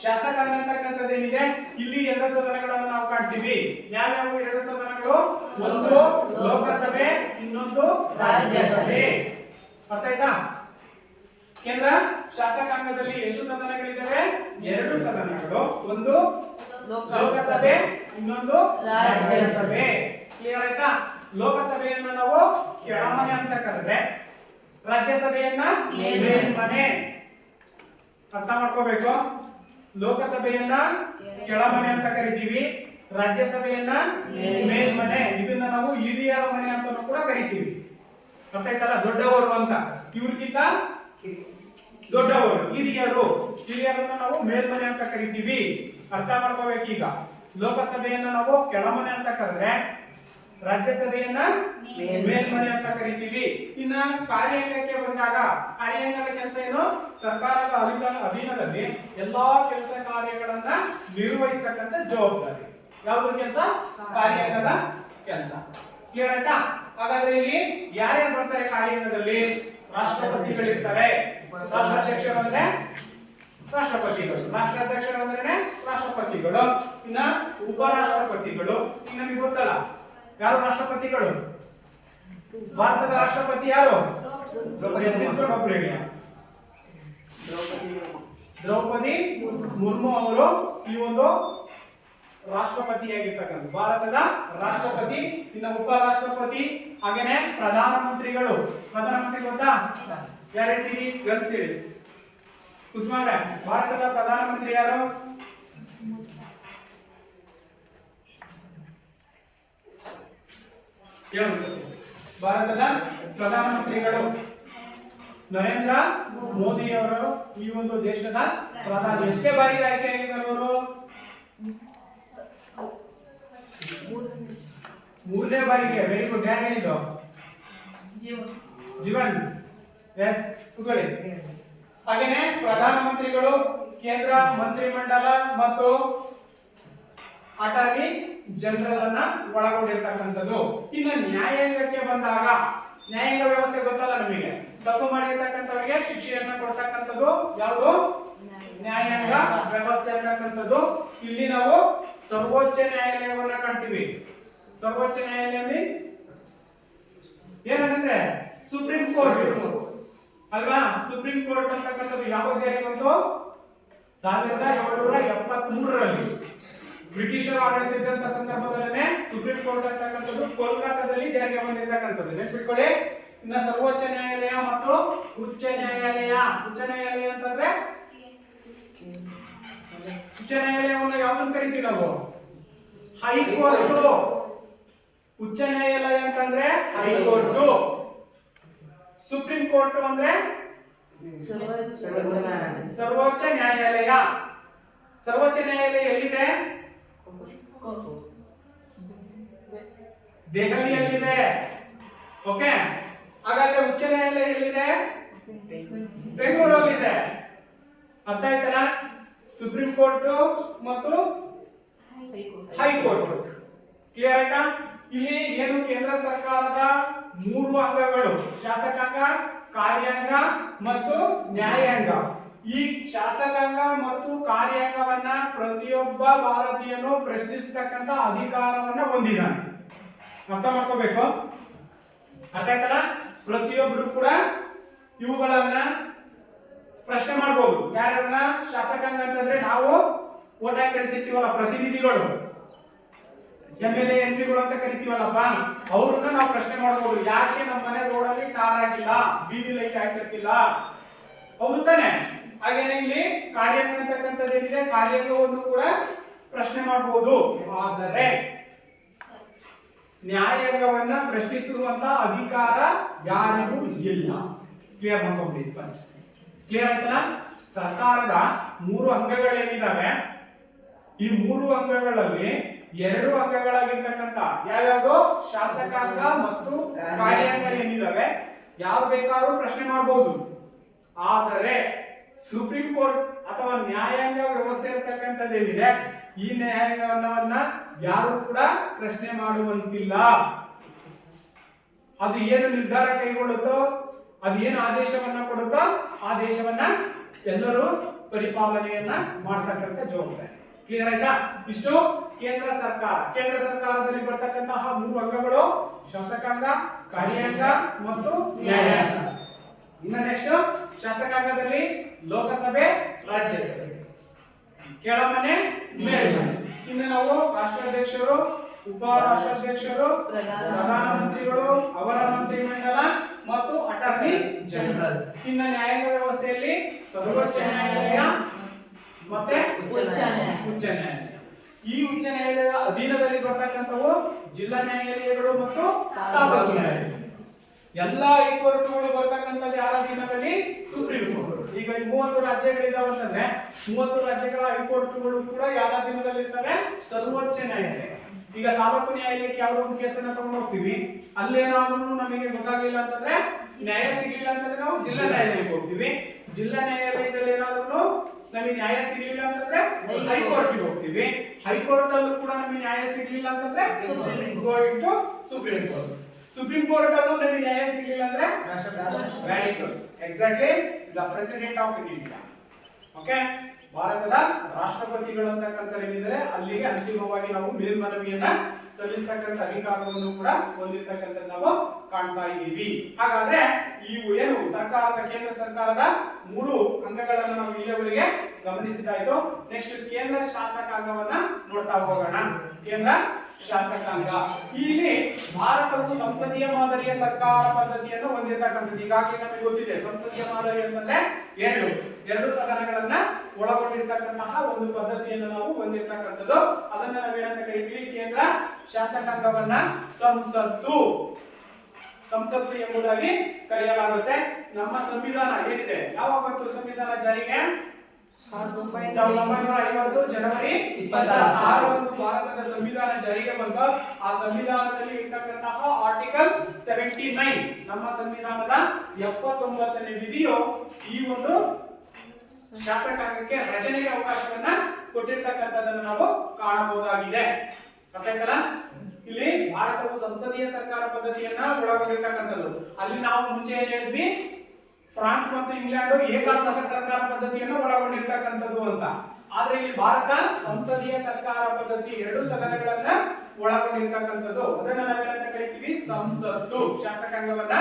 ಶಾಸಕಾಂಗ ಅಂತಕ್ಕಂಥದ್ದು ಏನಿದೆ, ಇಲ್ಲಿ 2 ಸದನಗಳನ್ನು ನಾವು ಕಾಣ್ತೀವಿ. ಯಾವ್ಯಾವ 2 ಸದನಗಳು? ಒಂದು ಲೋಕಸಭೆ, ಇನ್ನೊಂದು ರಾಜ್ಯಸಭೆ. ಅರ್ಥ ಆಯ್ತಾ? ಕೇಂದ್ರ ಶಾಸಕಾಂಗದಲ್ಲಿ ಎಷ್ಟು ಸದನಗಳಿದ್ದಾವೆ? 2 ಸದನಗಳು. ಒಂದು ಲೋಕಸಭೆ, ಇನ್ನೊಂದು ರಾಜ್ಯಸಭೆ. ಕ್ಲಿಯರ್ ಆಯ್ತಾ? ಲೋಕಸಭೆಯನ್ನ ನಾವು ಕೆಳಮನೆ ಅಂತ ಕರೆದ್ರೆ, ರಾಜ್ಯಸಭೆಯನ್ನ ಮೇಲ್ಮನೆ. ಅರ್ಥ ಮಾಡ್ಕೋಬೇಕು. ಲೋಕಸಭೆಯನ್ನ ಕೆಳಮನೆ ಅಂತ ಕರಿತೀವಿ, ರಾಜ್ಯಸಭೆಯನ್ನ ಮೇಲ್ಮನೆ, ಇದನ್ನ ನಾವು ಹಿರಿಯರ ಮನೆ ಅಂತ ಕೂಡ ಕರಿತೀವಿ. ಅರ್ಥ ಆಯ್ತಲ್ಲ? ದೊಡ್ಡವರು ಅಂತ, ಇವ್ರಿಗಿಂತ ದೊಡ್ಡವರು ಹಿರಿಯರನ್ನ ನಾವು ಮೇಲ್ಮನೆ ಅಂತ ಕರಿತೀವಿ. ಅರ್ಥ ಮಾಡ್ಕೋಬೇಕು. ಈಗ ಲೋಕಸಭೆಯನ್ನ ನಾವು ಕೆಳಮನೆ ಅಂತ ಕರೆದ್ರೆ ರಾಜ್ಯಸಭೆಯನ್ನ ಮೇಲ್ಮನೆ ಅಂತ ಕರಿತೀವಿ. ಇನ್ನ ಕಾರ್ಯಾಂಗಕ್ಕೆ ಬಂದಾಗ ಕಾರ್ಯಾಂಗದ ಕೆಲಸ ಏನು? ಸರ್ಕಾರದ ಅಧೀನದಲ್ಲಿ ಎಲ್ಲಾ ಕೆಲಸ ಕಾರ್ಯಗಳನ್ನ ನಿರ್ವಹಿಸತಕ್ಕಂತ ಜವಾಬ್ದಾರಿ. ಯಾವ್ದು ಕೆಲಸ? ಕಾರ್ಯಾಂಗದ ಕೆಲಸ. ಕ್ಲಿಯರ್ ಆಯ್ತಾ? ಹಾಗಾದ್ರೆ ಇಲ್ಲಿ ಯಾರ್ಯಾರು ಬರ್ತಾರೆ ಕಾರ್ಯಾಂಗದಲ್ಲಿ? ರಾಷ್ಟ್ರಪತಿಗಳಿರ್ತಾರೆ. ರಾಷ್ಟ್ರಾಧ್ಯಕ್ಷರು ಅಂದ್ರೆ ರಾಷ್ಟ್ರಪತಿಗಳು, ರಾಷ್ಟ್ರಾಧ್ಯಕ್ಷರು ಅಂದ್ರೆ ರಾಷ್ಟ್ರಪತಿಗಳು, ಇನ್ನ ಉಪರಾಷ್ಟ್ರಪತಿಗಳು. ಇನ್ನು ನಮಗೆ ಗೊತ್ತಲ್ಲ ಯಾರು ರಾಷ್ಟ್ರಪತಿಗಳು? ಭಾರತದ ರಾಷ್ಟ್ರಪತಿ ಯಾರು? ದ್ರೌಪದಿ ಮುರ್ಮು ಅವರು ಈ ಒಂದು ರಾಷ್ಟ್ರಪತಿಯಾಗಿರ್ತಕ್ಕಂಥ ಭಾರತದ ರಾಷ್ಟ್ರಪತಿ. ಇನ್ನು ಉಪರಾಷ್ಟ್ರಪತಿ, ಹಾಗೇನೆ ಪ್ರಧಾನಮಂತ್ರಿಗಳು. ಪ್ರಧಾನಮಂತ್ರಿ ಗೊತ್ತಾ? ಯಾರು ಹೇಳ್ತೀರಿ? ಗರ್ಲ್ಸ್ ಹೇಳಿ. ಕುಸುಮಾವ್ರೆ, ಭಾರತದ ಪ್ರಧಾನಮಂತ್ರಿ ಯಾರು? ಭಾರತದ ಪ್ರಧಾನಮಂತ್ರಿಗಳು ನರೇಂದ್ರ ಮೋದಿ ಅವರು ಈ ಒಂದು ದೇಶದ ಪ್ರಧಾನಿ. ಎಷ್ಟೇ ಬಾರಿ ಆಯ್ಕೆಯಾಗಿದ್ದವರು? 3ನೇ ಬಾರಿಗೆ. Very good. ಯಾರು ಹೇಳಿದ್ದು? ಜೀವನ್. ಎಸ್, ಕೂತ್ಕೊಳ್ಳಿ. ಹಾಗೇನೆ ಪ್ರಧಾನಮಂತ್ರಿಗಳು, ಕೇಂದ್ರ ಮಂತ್ರಿಮಂಡಲ ಮತ್ತು ಅಟಾರ್ನಿ ಜನರಲ್ ಅನ್ನ ಒಳಗೊಂಡಿರ್ತಕ್ಕಂಥದ್ದು. ಇನ್ನು ನ್ಯಾಯಾಂಗಕ್ಕೆ ಬಂದಾಗ ನ್ಯಾಯಾಂಗ ವ್ಯವಸ್ಥೆ ಗೊತ್ತಲ್ಲ ನಮಗೆ. ತಪ್ಪು ಮಾಡಿರ್ತಕ್ಕಂಥವರಿಗೆ ಶಿಕ್ಷೆಯನ್ನ ಕೊಡ್ತಕ್ಕಂಥದ್ದು ಯಾವುದು? ನ್ಯಾಯಾಂಗ ವ್ಯವಸ್ಥೆ ಅಂತಕ್ಕಂಥದ್ದು. ಇಲ್ಲಿ ನಾವು ಸರ್ವೋಚ್ಚ ನ್ಯಾಯಾಲಯವನ್ನ ಕಾಣ್ತೀವಿ. ಸರ್ವೋಚ್ಚ ನ್ಯಾಯಾಲಯ ಏನಂದ್ರೆ ಸುಪ್ರೀಂ ಕೋರ್ಟ್ ಅಲ್ವಾ? ಸುಪ್ರೀಂ ಕೋರ್ಟ್ ಅಂತಕ್ಕಂಥದ್ದು ಯಾವಾಗ ಜಾರಿ ಬಂತು? 1773ರಲ್ಲಿ ಬ್ರಿಟಿಷರು ಆಡಳಿತ ಇದ್ದಂತ ಸಂದರ್ಭದಲ್ಲೇ ಸುಪ್ರೀಂ ಕೋರ್ಟ್ ಅಂತಕ್ಕಂಥದ್ದು ಕೋಲ್ಕತ್ತಾದಲ್ಲಿ ಜಾರಿಗೆ ಬಂದಿರತಕ್ಕಂಥದ್ದು. ನೆನಪಿಟ್ಕೊಳ್ಳಿ. ಇನ್ನ ಸರ್ವೋಚ್ಚ ನ್ಯಾಯಾಲಯ ಮತ್ತು ಉಚ್ಚ ನ್ಯಾಯಾಲಯ. ಉಚ್ಚ ನ್ಯಾಯಾಲಯ ಅಂತಂದ್ರೆ ಉಚ್ಚ ನ್ಯಾಯಾಲಯವನ್ನು ಯಾವ್ದನ್ನು ಕರಿತೀವಿ ನಾವು? ಹೈಕೋರ್ಟ್. ಉಚ್ಚ ನ್ಯಾಯಾಲಯ ಅಂತಂದ್ರೆ ಹೈಕೋರ್ಟ್. ಸುಪ್ರೀಂ ಕೋರ್ಟ್ ಅಂದ್ರೆ ಸರ್ವೋಚ್ಚ ನ್ಯಾಯಾಲಯ. ಸರ್ವೋಚ್ಚ ನ್ಯಾಯಾಲಯ ಎಲ್ಲಿದೆ? ದೆಹಲಿಯಲ್ಲಿದೆ. ಓಕೆ. ಹಾಗಾದ್ರೆ ಉಚ್ಚ ನ್ಯಾಯಾಲಯ ಎಲ್ಲಿದೆ? ಬೆಂಗಳೂರಲ್ಲಿದೆ. ಅರ್ಥ ಆಯ್ತಲ್ಲ? ಸುಪ್ರೀಂ ಕೋರ್ಟ್ ಮತ್ತು ಹೈಕೋರ್ಟ್. ಕ್ಲಿಯರ್ ಆಯ್ತಾ? ಇಲ್ಲಿ ಏನು ಕೇಂದ್ರ ಸರ್ಕಾರದ 3 ಅಂಗಗಳು: ಶಾಸಕಾಂಗ, ಕಾರ್ಯಾಂಗ ಮತ್ತು ನ್ಯಾಯಾಂಗ. ಈ ಶಾಸಕಾಂಗ ಮತ್ತು ಕಾರ್ಯಾಂಗವನ್ನ ಪ್ರತಿಯೊಬ್ಬ ಭಾರತೀಯನು ಪ್ರಶ್ನಿಸತಕ್ಕಂತ ಅಧಿಕಾರವನ್ನ ಹೊಂದಿದ್ದಾನೆ. ಅರ್ಥ ಮಾಡ್ಕೋಬೇಕು. ಅರ್ಥ ಆಯ್ತಲ್ಲ? ಪ್ರತಿಯೊಬ್ಬರು ಕೂಡ ಇವುಗಳನ್ನ ಪ್ರಶ್ನೆ ಮಾಡಬಹುದು. ಯಾರನ್ನ? ಶಾಸಕಾಂಗ ಅಂತಂದ್ರೆ ನಾವು ಓಟ್ ಹಾಕಿ ಕಳಿಸಿರ್ತೀವಲ್ಲ, ಪ್ರತಿನಿಧಿಗಳು, MLA MP ಗಳು ಅಂತ ಕರಿತೀವಲ್ಲಪ್ಪ, ಅವ್ರನ್ನ ನಾವು ಪ್ರಶ್ನೆ ಮಾಡಬಹುದು. ಯಾಕೆ ನಮ್ಮ ಮನೆ ರೋಡಲ್ಲಿ ಟಾರ್ ಆಗಿಲ್ಲ, ಬೀದಿ ಲೈಟ್ ಹಾಕಿರ್ತಿಲ್ಲ? ಹೌದು ತಾನೆ? ಹಾಗೇನೆ ಇಲ್ಲಿ ಕಾರ್ಯಾಂಗ ಅಂತಕ್ಕಂಥದ್ದು ಏನಿದೆ, ಕಾರ್ಯಾಂಗವನ್ನು ಕೂಡ ಪ್ರಶ್ನೆ ಮಾಡಬಹುದು. ಆದರೆ ನ್ಯಾಯಾಂಗವನ್ನ ಪ್ರಶ್ನಿಸುವಂತ ಅಧಿಕಾರ ಯಾರಿಗೂ ಇಲ್ಲ. Clear ಮಾಡ್ಕೊಂಡ್ಬಿಡಿ first. ಕ್ಲಿಯರ್ ಆಯ್ತಲ್ಲ? ಸರ್ಕಾರದ 3 ಅಂಗಗಳೇನಿದಾವೆ, ಈ 3 ಅಂಗಗಳಲ್ಲಿ 2 ಅಂಗಗಳಾಗಿರ್ತಕ್ಕಂಥ ಯಾವ್ಯಾವುದು? ಶಾಸಕಾಂಗ ಮತ್ತು ಕಾರ್ಯಾಂಗ ಏನಿದಾವೆ, ಯಾರು ಬೇಕಾದ್ರೂ ಪ್ರಶ್ನೆ ಮಾಡಬಹುದು. ಆದರೆ ಸುಪ್ರೀಂ ಕೋರ್ಟ್ ಅಥವಾ ನ್ಯಾಯಾಂಗ ವ್ಯವಸ್ಥೆ ಇರತಕ್ಕಂಥದ್ದು ಏನಿದೆ, ಈ ನ್ಯಾಯಾಂಗವನ್ನ ಯಾರು ಕೂಡ ಪ್ರಶ್ನೆ ಮಾಡುವಂತಿಲ್ಲ. ಅದು ಏನು ನಿರ್ಧಾರ ಕೈಗೊಳ್ಳುತ್ತೋ, ಅದು ಏನು ಆದೇಶವನ್ನ ಕೊಡುತ್ತೋ, ಆದೇಶವನ್ನ ಎಲ್ಲರೂ ಪರಿಪಾಲನೆಯನ್ನ ಮಾಡ್ತಕ್ಕಂಥ ಜವಾಬ್ದಾರಿ. ಕ್ಲಿಯರ್ ಆಯ್ತಾ? ಇಷ್ಟು ಕೇಂದ್ರ ಸರ್ಕಾರ. ಕೇಂದ್ರ ಸರ್ಕಾರದಲ್ಲಿ ಬರ್ತಕ್ಕಂತಹ 3 ಅಂಗಗಳು: ಶಾಸಕಾಂಗ, ಕಾರ್ಯಾಂಗ ಮತ್ತು ನ್ಯಾಯಾಂಗ. ಇನ್ನು ನೆಕ್ಸ್ಟ್ ಶಾಸಕಾಂಗದಲ್ಲಿ ಲೋಕಸಭೆ, ರಾಜ್ಯಸಭೆ, ಕೆಳಮನೆ, ಮೇಲ್ಮನೆ. ಇನ್ನು ನಾವು ರಾಷ್ಟ್ರಾಧ್ಯಕ್ಷರು, ಉಪರಾಷ್ಟ್ರಾಧ್ಯಕ್ಷರು, ಪ್ರಧಾನಮಂತ್ರಿಗಳು, ಅವರ ಮಂತ್ರಿಮಂಡಲ ಮತ್ತು ಅಟಾರ್ನಿ ಜನರಲ್. ಇನ್ನು ನ್ಯಾಯಾಂಗ ವ್ಯವಸ್ಥೆಯಲ್ಲಿ ಸರ್ವೋಚ್ಚ ನ್ಯಾಯಾಲಯ ಮತ್ತೆ ಉಚ್ಚ ನ್ಯಾಯಾಲಯ. ಈ ಉಚ್ಚ ನ್ಯಾಯಾಲಯದ ಅಧೀನದಲ್ಲಿ ಬರ್ತಕ್ಕಂಥವು ಜಿಲ್ಲಾ ನ್ಯಾಯಾಲಯಗಳು ಮತ್ತು ತಾಲೂಕು ನ್ಯಾಯಾಲಯ. ಎಲ್ಲಾ ಹೈಕೋರ್ಟ್ಗಳು ಬರ್ತಕ್ಕಂಥದ್ದು ಯಾರ ಅಧೀನದಲ್ಲಿ? Supreme court. ಈಗ 30 ರಾಜ್ಯಗಳಿದಾವೆ ಅಂತಂದ್ರೆ 30 ರಾಜ್ಯಗಳ ಹೈಕೋರ್ಟ್ಗಳು ಕೂಡ ಯಾರ ಅಧೀನದಲ್ಲಿ ಇರ್ತವೆ? ಸರ್ವೋಚ್ಚ ನ್ಯಾಯಾಲಯ. ಈಗ ತಾಲೂಕು ನ್ಯಾಯಾಲಯಕ್ಕೆ ಯಾವುದೋ ಒಂದು ಕೇಸನ್ನ ತಗೊಂಡು ಹೋಗ್ತೀವಿ, ಅಲ್ಲೇನಾದ್ರೂ ನಮಗೆ ಗೊತ್ತಾಗಲಿಲ್ಲ ಅಂತಂದ್ರೆ, ನ್ಯಾಯ ಸಿಗಲಿಲ್ಲ ಅಂತಂದ್ರೆ ನಾವು ಜಿಲ್ಲಾ ನ್ಯಾಯಾಲಯಕ್ಕೆ ಹೋಗ್ತೀವಿ. ಜಿಲ್ಲಾ ನ್ಯಾಯಾಲಯದಲ್ಲಿ ಏನಾದ್ರೂ ನಮಗೆ ನ್ಯಾಯ ಸಿಗಲಿಲ್ಲ ಅಂತಂದ್ರೆ ಹೈಕೋರ್ಟ್ಗೆ ಹೋಗ್ತೀವಿ. ಹೈಕೋರ್ಟ್ ಅಲ್ಲೂ ಕೂಡ ನಮಗೆ ನ್ಯಾಯ ಸಿಗಲಿಲ್ಲ ಅಂತಂದ್ರೆ going to supreme court. Supreme court ಅಲ್ಲೂ ನಮಗೆ ನ್ಯಾಯ ಸಿಗಲಿಲ್ಲ ಅಂದ್ರೆ very good, exactly the president of India. Okay, ಭಾರತದ ರಾಷ್ಟ್ರಪತಿಗಳು ಅಂತಕ್ಕಂಥ ಏನಿದ್ರೆ ಅಲ್ಲಿಗೆ ಅಂತಿಮವಾಗಿ ನಾವು ಮೇಲ್ಮನವಿಯನ್ನ ಸಲ್ಲಿಸತಕ್ಕಂಥ ಅಧಿಕಾರವನ್ನು ಕೂಡ ಹೊಂದಿರತಕ್ಕಂಥ ನಾವು ಕಾಣ್ತಾ ಇದ್ದೀವಿ. ಹಾಗಾದ್ರೆ ಇವು ಏನು ಸರ್ಕಾರದ ಕೇಂದ್ರ ಸರ್ಕಾರದ 3 ಅಂಗಗಳನ್ನು ನಾವು ಇಲ್ಲಿಯವರೆಗೆ ಗಮನಿಸಿದ್ದಾಯ್ತು. ನೆಕ್ಸ್ಟ್ ಕೇಂದ್ರ ಶಾಸಕಾಂಗವನ್ನ ನೋಡ್ತಾ ಹೋಗೋಣ. ಕೇಂದ್ರ ಶಾಸಕಾಂಗ, ಇಲ್ಲಿ ಭಾರತವು ಸಂಸದೀಯ ಮಾದರಿಯ ಸರ್ಕಾರ ಪದ್ಧತಿಯನ್ನು ಹೊಂದಿರತಕ್ಕಂಥದ್ದು. ಈಗಾಗಲೇ ನಮಗೆ ಗೊತ್ತಿದೆ ಸಂಸದೀಯ ಮಾದರಿ ಅಂತಂದ್ರೆ ಎರಡು ಸದನಗಳನ್ನ ಒಳಗೊಂಡಿರ್ತಕ್ಕಂತಹ ಒಂದು ಪದ್ಧತಿಯನ್ನು ನಾವು ಹೊಂದಿರತಕ್ಕಂಥದ್ದು. ಅದನ್ನ ನಾವೇನಂತ ಕರಿತೀವಿ? ಕೇಂದ್ರ ಶಾಸಕಾಂಗವನ್ನ ಸಂಸತ್ತು ಎಂಬುದಾಗಿ ಕರೆಯಲಾಗುತ್ತೆ. ನಮ್ಮ ಸಂವಿಧಾನ ಏನಿದೆ, ಯಾವಾಗ ಬಂತು ಸಂವಿಧಾನ ಜಾರಿಗೆ? 1950 ಜನವರಿ 26ರಂದು ಭಾರತದ ಸಂವಿಧಾನ ಜಾರಿಗೆ ಬಂತು. ಆ ಸಂವಿಧಾನದಲ್ಲಿ ಇರ್ತಕ್ಕಂತಹ ಆರ್ಟಿಕಲ್ 79, ನಮ್ಮ ಸಂವಿಧಾನದ 79ನೇ ವಿಧಿಯು ಈ ಒಂದು ಶಾಸಕಾಂಗಕ್ಕೆ ರಚನೆಗೆ ಅವಕಾಶವನ್ನ ಕೊಟ್ಟಿರ್ತಕ್ಕಂಥದ್ದನ್ನು ನಾವು ಕಾಣಬಹುದಾಗಿದೆ. ಅರ್ಥಾಯ್ತಲ್ಲ? ಇಲ್ಲಿ ಭಾರತವು ಸಂಸದೀಯ ಸರ್ಕಾರ ಪದ್ಧತಿಯನ್ನ ಒಳಗೊಂಡಿರ್ತಕ್ಕಂಥದ್ದು. ಅಲ್ಲಿ ನಾವು ಮುಂಚೆ ಏನ್ ಹೇಳಿದ್ವಿ? ಫ್ರಾನ್ಸ್ ಮತ್ತು ಇಂಗ್ಲೆಂಡ್ ಏಕಾತ್ಮಕ ಸರ್ಕಾರ ಪದ್ಧತಿಯನ್ನು ಒಳಗೊಂಡಿರ್ತಕ್ಕಂಥದ್ದು ಅಂತ. ಆದ್ರೆ ಇಲ್ಲಿ ಭಾರತ ಸಂಸದೀಯ ಸರ್ಕಾರ ಪದ್ಧತಿ 2 ಸದನಗಳನ್ನ ಒಳಗೊಂಡಿರ್ತಕ್ಕಂಥದ್ದು. ಅದನ್ನ ನಾವೇನಂತ ಕರಿತೀವಿ? ಸಂಸತ್ತು. ಶಾಸಕಾಂಗವನ್ನ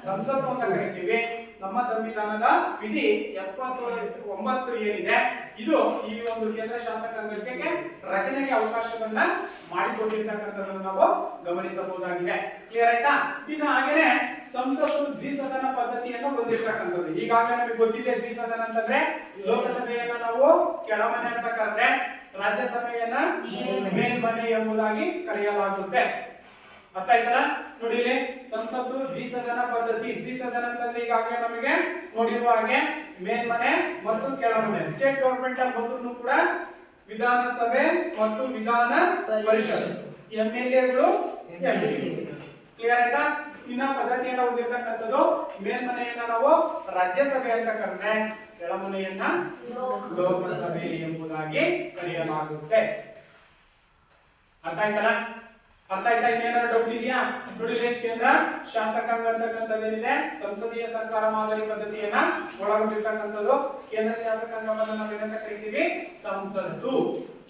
ಸಂಸತ್ತು ಅಂತ ಕರಿತೀವಿ. ನಮ್ಮ ಸಂವಿಧಾನದ ವಿಧಿ 79 ಏನಿದೆ, ಇದು ಈ ಒಂದು ಕೇಂದ್ರ ಶಾಸಕಾಂಗಕ್ಕೆ ರಚನೆಗೆ ಅವಕಾಶವನ್ನ ಮಾಡಿಕೊಟ್ಟಿರ್ತಕ್ಕಂಥದ್ದನ್ನು ನಾವು ಗಮನಿಸಬಹುದಾಗಿದೆ. ಕ್ಲಿಯರ್ ಆಯ್ತಾ? ಇನ್ನು ಹಾಗೇನೆ ಸಂಸತ್ತು ದ್ವಿಸದನ ಪದ್ಧತಿಯನ್ನು ಹೊಂದಿರತಕ್ಕಂಥದ್ದು. ಈಗಾಗಲೇ ನಮಗೆ ಗೊತ್ತಿದೆ ದ್ವಿಸದನ ಅಂತಂದ್ರೆ ಲೋಕಸಭೆಯನ್ನ ನಾವು ಕೆಳಮನೆ ಅಂತ ಕರೆದ್ರೆ ರಾಜ್ಯಸಭೆಯನ್ನ ಮೇಲ್ಮನೆ ಎಂಬುದಾಗಿ ಕರೆಯಲಾಗುತ್ತೆ. ಅರ್ಥ ಆಯ್ತಲ್ಲ? ನೋಡಿ, ಇಲ್ಲಿ ಸಂಸತ್ತು ದ್ವಿಸದನ ಪದ್ಧತಿ. ದ್ವಿಸದನ ಅಂತಂದ್ರೆ ಈಗಾಗಲೇ ನಮಗೆ ನೋಡಿರುವ ಹಾಗೆ ಮೇಲ್ಮನೆ ಮತ್ತು ಕೆಳಮನೆ. ಸ್ಟೇಟ್ ಗವರ್ನಮೆಂಟ್ ಅಲ್ಲಿ ಬಂದ್ರು ಕೂಡ ವಿಧಾನಸಭೆ ಮತ್ತು ವಿಧಾನ ಪರಿಷತ್, ಎಂಎಲ್ಎಗಳು. ಕ್ಲಿಯರ್ ಆಯ್ತಾ? ಇನ್ನ ಪದ್ಧತಿಯನ್ನ ಹೊಂದಿರತಕ್ಕಂಥದ್ದು ಮೇಲ್ಮನೆಯನ್ನ ನಾವು ರಾಜ್ಯಸಭೆ ಅಂತ ಕರೆದ್ರೆ ಕೆಳಮನೆಯನ್ನ ಲೋಕಸಭೆ ಎಂಬುದಾಗಿ ಕರೆಯಲಾಗುತ್ತೆ. ಅರ್ಥ ಆಯ್ತಲ್ಲ? ಅರ್ಥ ಆಯ್ತಾ? ಇನ್ನೇನಾದ್ರು ಡೌಟ್ ಇದೆಯಾ? ನೋಡಿ, ಕೇಂದ್ರ ಶಾಸಕಾಂಗ ಅಂತಕ್ಕಂಥದ್ದೇನಿದೆ ಸಂಸದೀಯ ಸರ್ಕಾರ ಮಾದರಿ ಪದ್ಧತಿಯನ್ನ ಒಳಗೊಂಡಿರ್ತಕ್ಕಂಥದ್ದು. ಕೇಂದ್ರ ಶಾಸಕಾಂಗವನ್ನು ನಾವು ಏನಂತ ಕರಿತೀವಿ? ಸಂಸತ್ತು.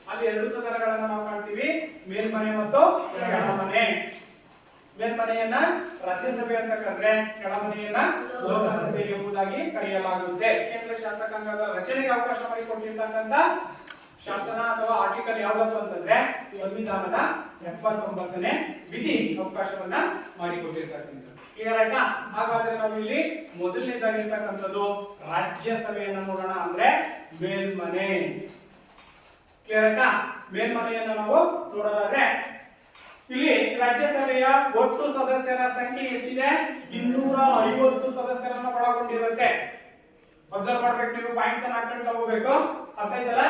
ಅಲ್ಲಿ 2 ಸದನಗಳನ್ನ ನಾವು ಕಾಣ್ತೀವಿ, ಮೇಲ್ಮನೆ ಮತ್ತು ಕೆಳಮನೆ. ಮೇಲ್ಮನೆಯನ್ನ ರಾಜ್ಯಸಭೆ ಅಂತ ಕರೆದ್ರೆ ಕೆಳಮನೆಯನ್ನ ಲೋಕಸಭೆ ಎಂಬುದಾಗಿ ಕರೆಯಲಾಗುತ್ತೆ. ಕೇಂದ್ರ ಶಾಸಕಾಂಗದ ರಚನೆಗೆ ಅವಕಾಶ ಮಾಡಿಕೊಟ್ಟಿರ್ತಕ್ಕಂಥ ಶಾಸನ ಅಥವಾ ಆರ್ಟಿಕಲ್ ಯಾವುದು ಅಂತಂದ್ರೆ ಸಂವಿಧಾನದ 79ನೇ ವಿಧಿ ಅವಕಾಶವನ್ನ ಮಾಡಿಕೊಟ್ಟಿರ್ತಕ್ಕಂಥದ್ದು. ಕ್ಲಿಯರ್ ಆಯ್ತಾ? ಹಾಗಾದ್ರೆ ನಾವು ಇಲ್ಲಿ ಮೊದಲನೇದಾಗಿರ್ತಕ್ಕಂಥದ್ದು ರಾಜ್ಯಸಭೆಯನ್ನ ನೋಡೋಣ, ಅಂದ್ರೆ ಮೇಲ್ಮನೆ. ಕ್ಲಿಯರ್ ಆಯ್ತಾ? ಮೇಲ್ಮನೆಯನ್ನ ನಾವು ನೋಡೋದಾದ್ರೆ ಇಲ್ಲಿ ರಾಜ್ಯಸಭೆಯ ಒಟ್ಟು ಸದಸ್ಯರ ಸಂಖ್ಯೆ ಎಷ್ಟಿದೆ? 250 ಸದಸ್ಯರನ್ನ ಒಳಗೊಂಡಿರುತ್ತೆ. ಅಬ್ಸರ್ವ್ ಮಾಡ್ಬೇಕು, ನೀವು ಪಾಯಿಂಟ್ಸ್ ಅನ್ನ ಹಾಕೊಂಡು ತಗೋಬೇಕು. ಅರ್ಥ ಆಯ್ತಲ್ಲ?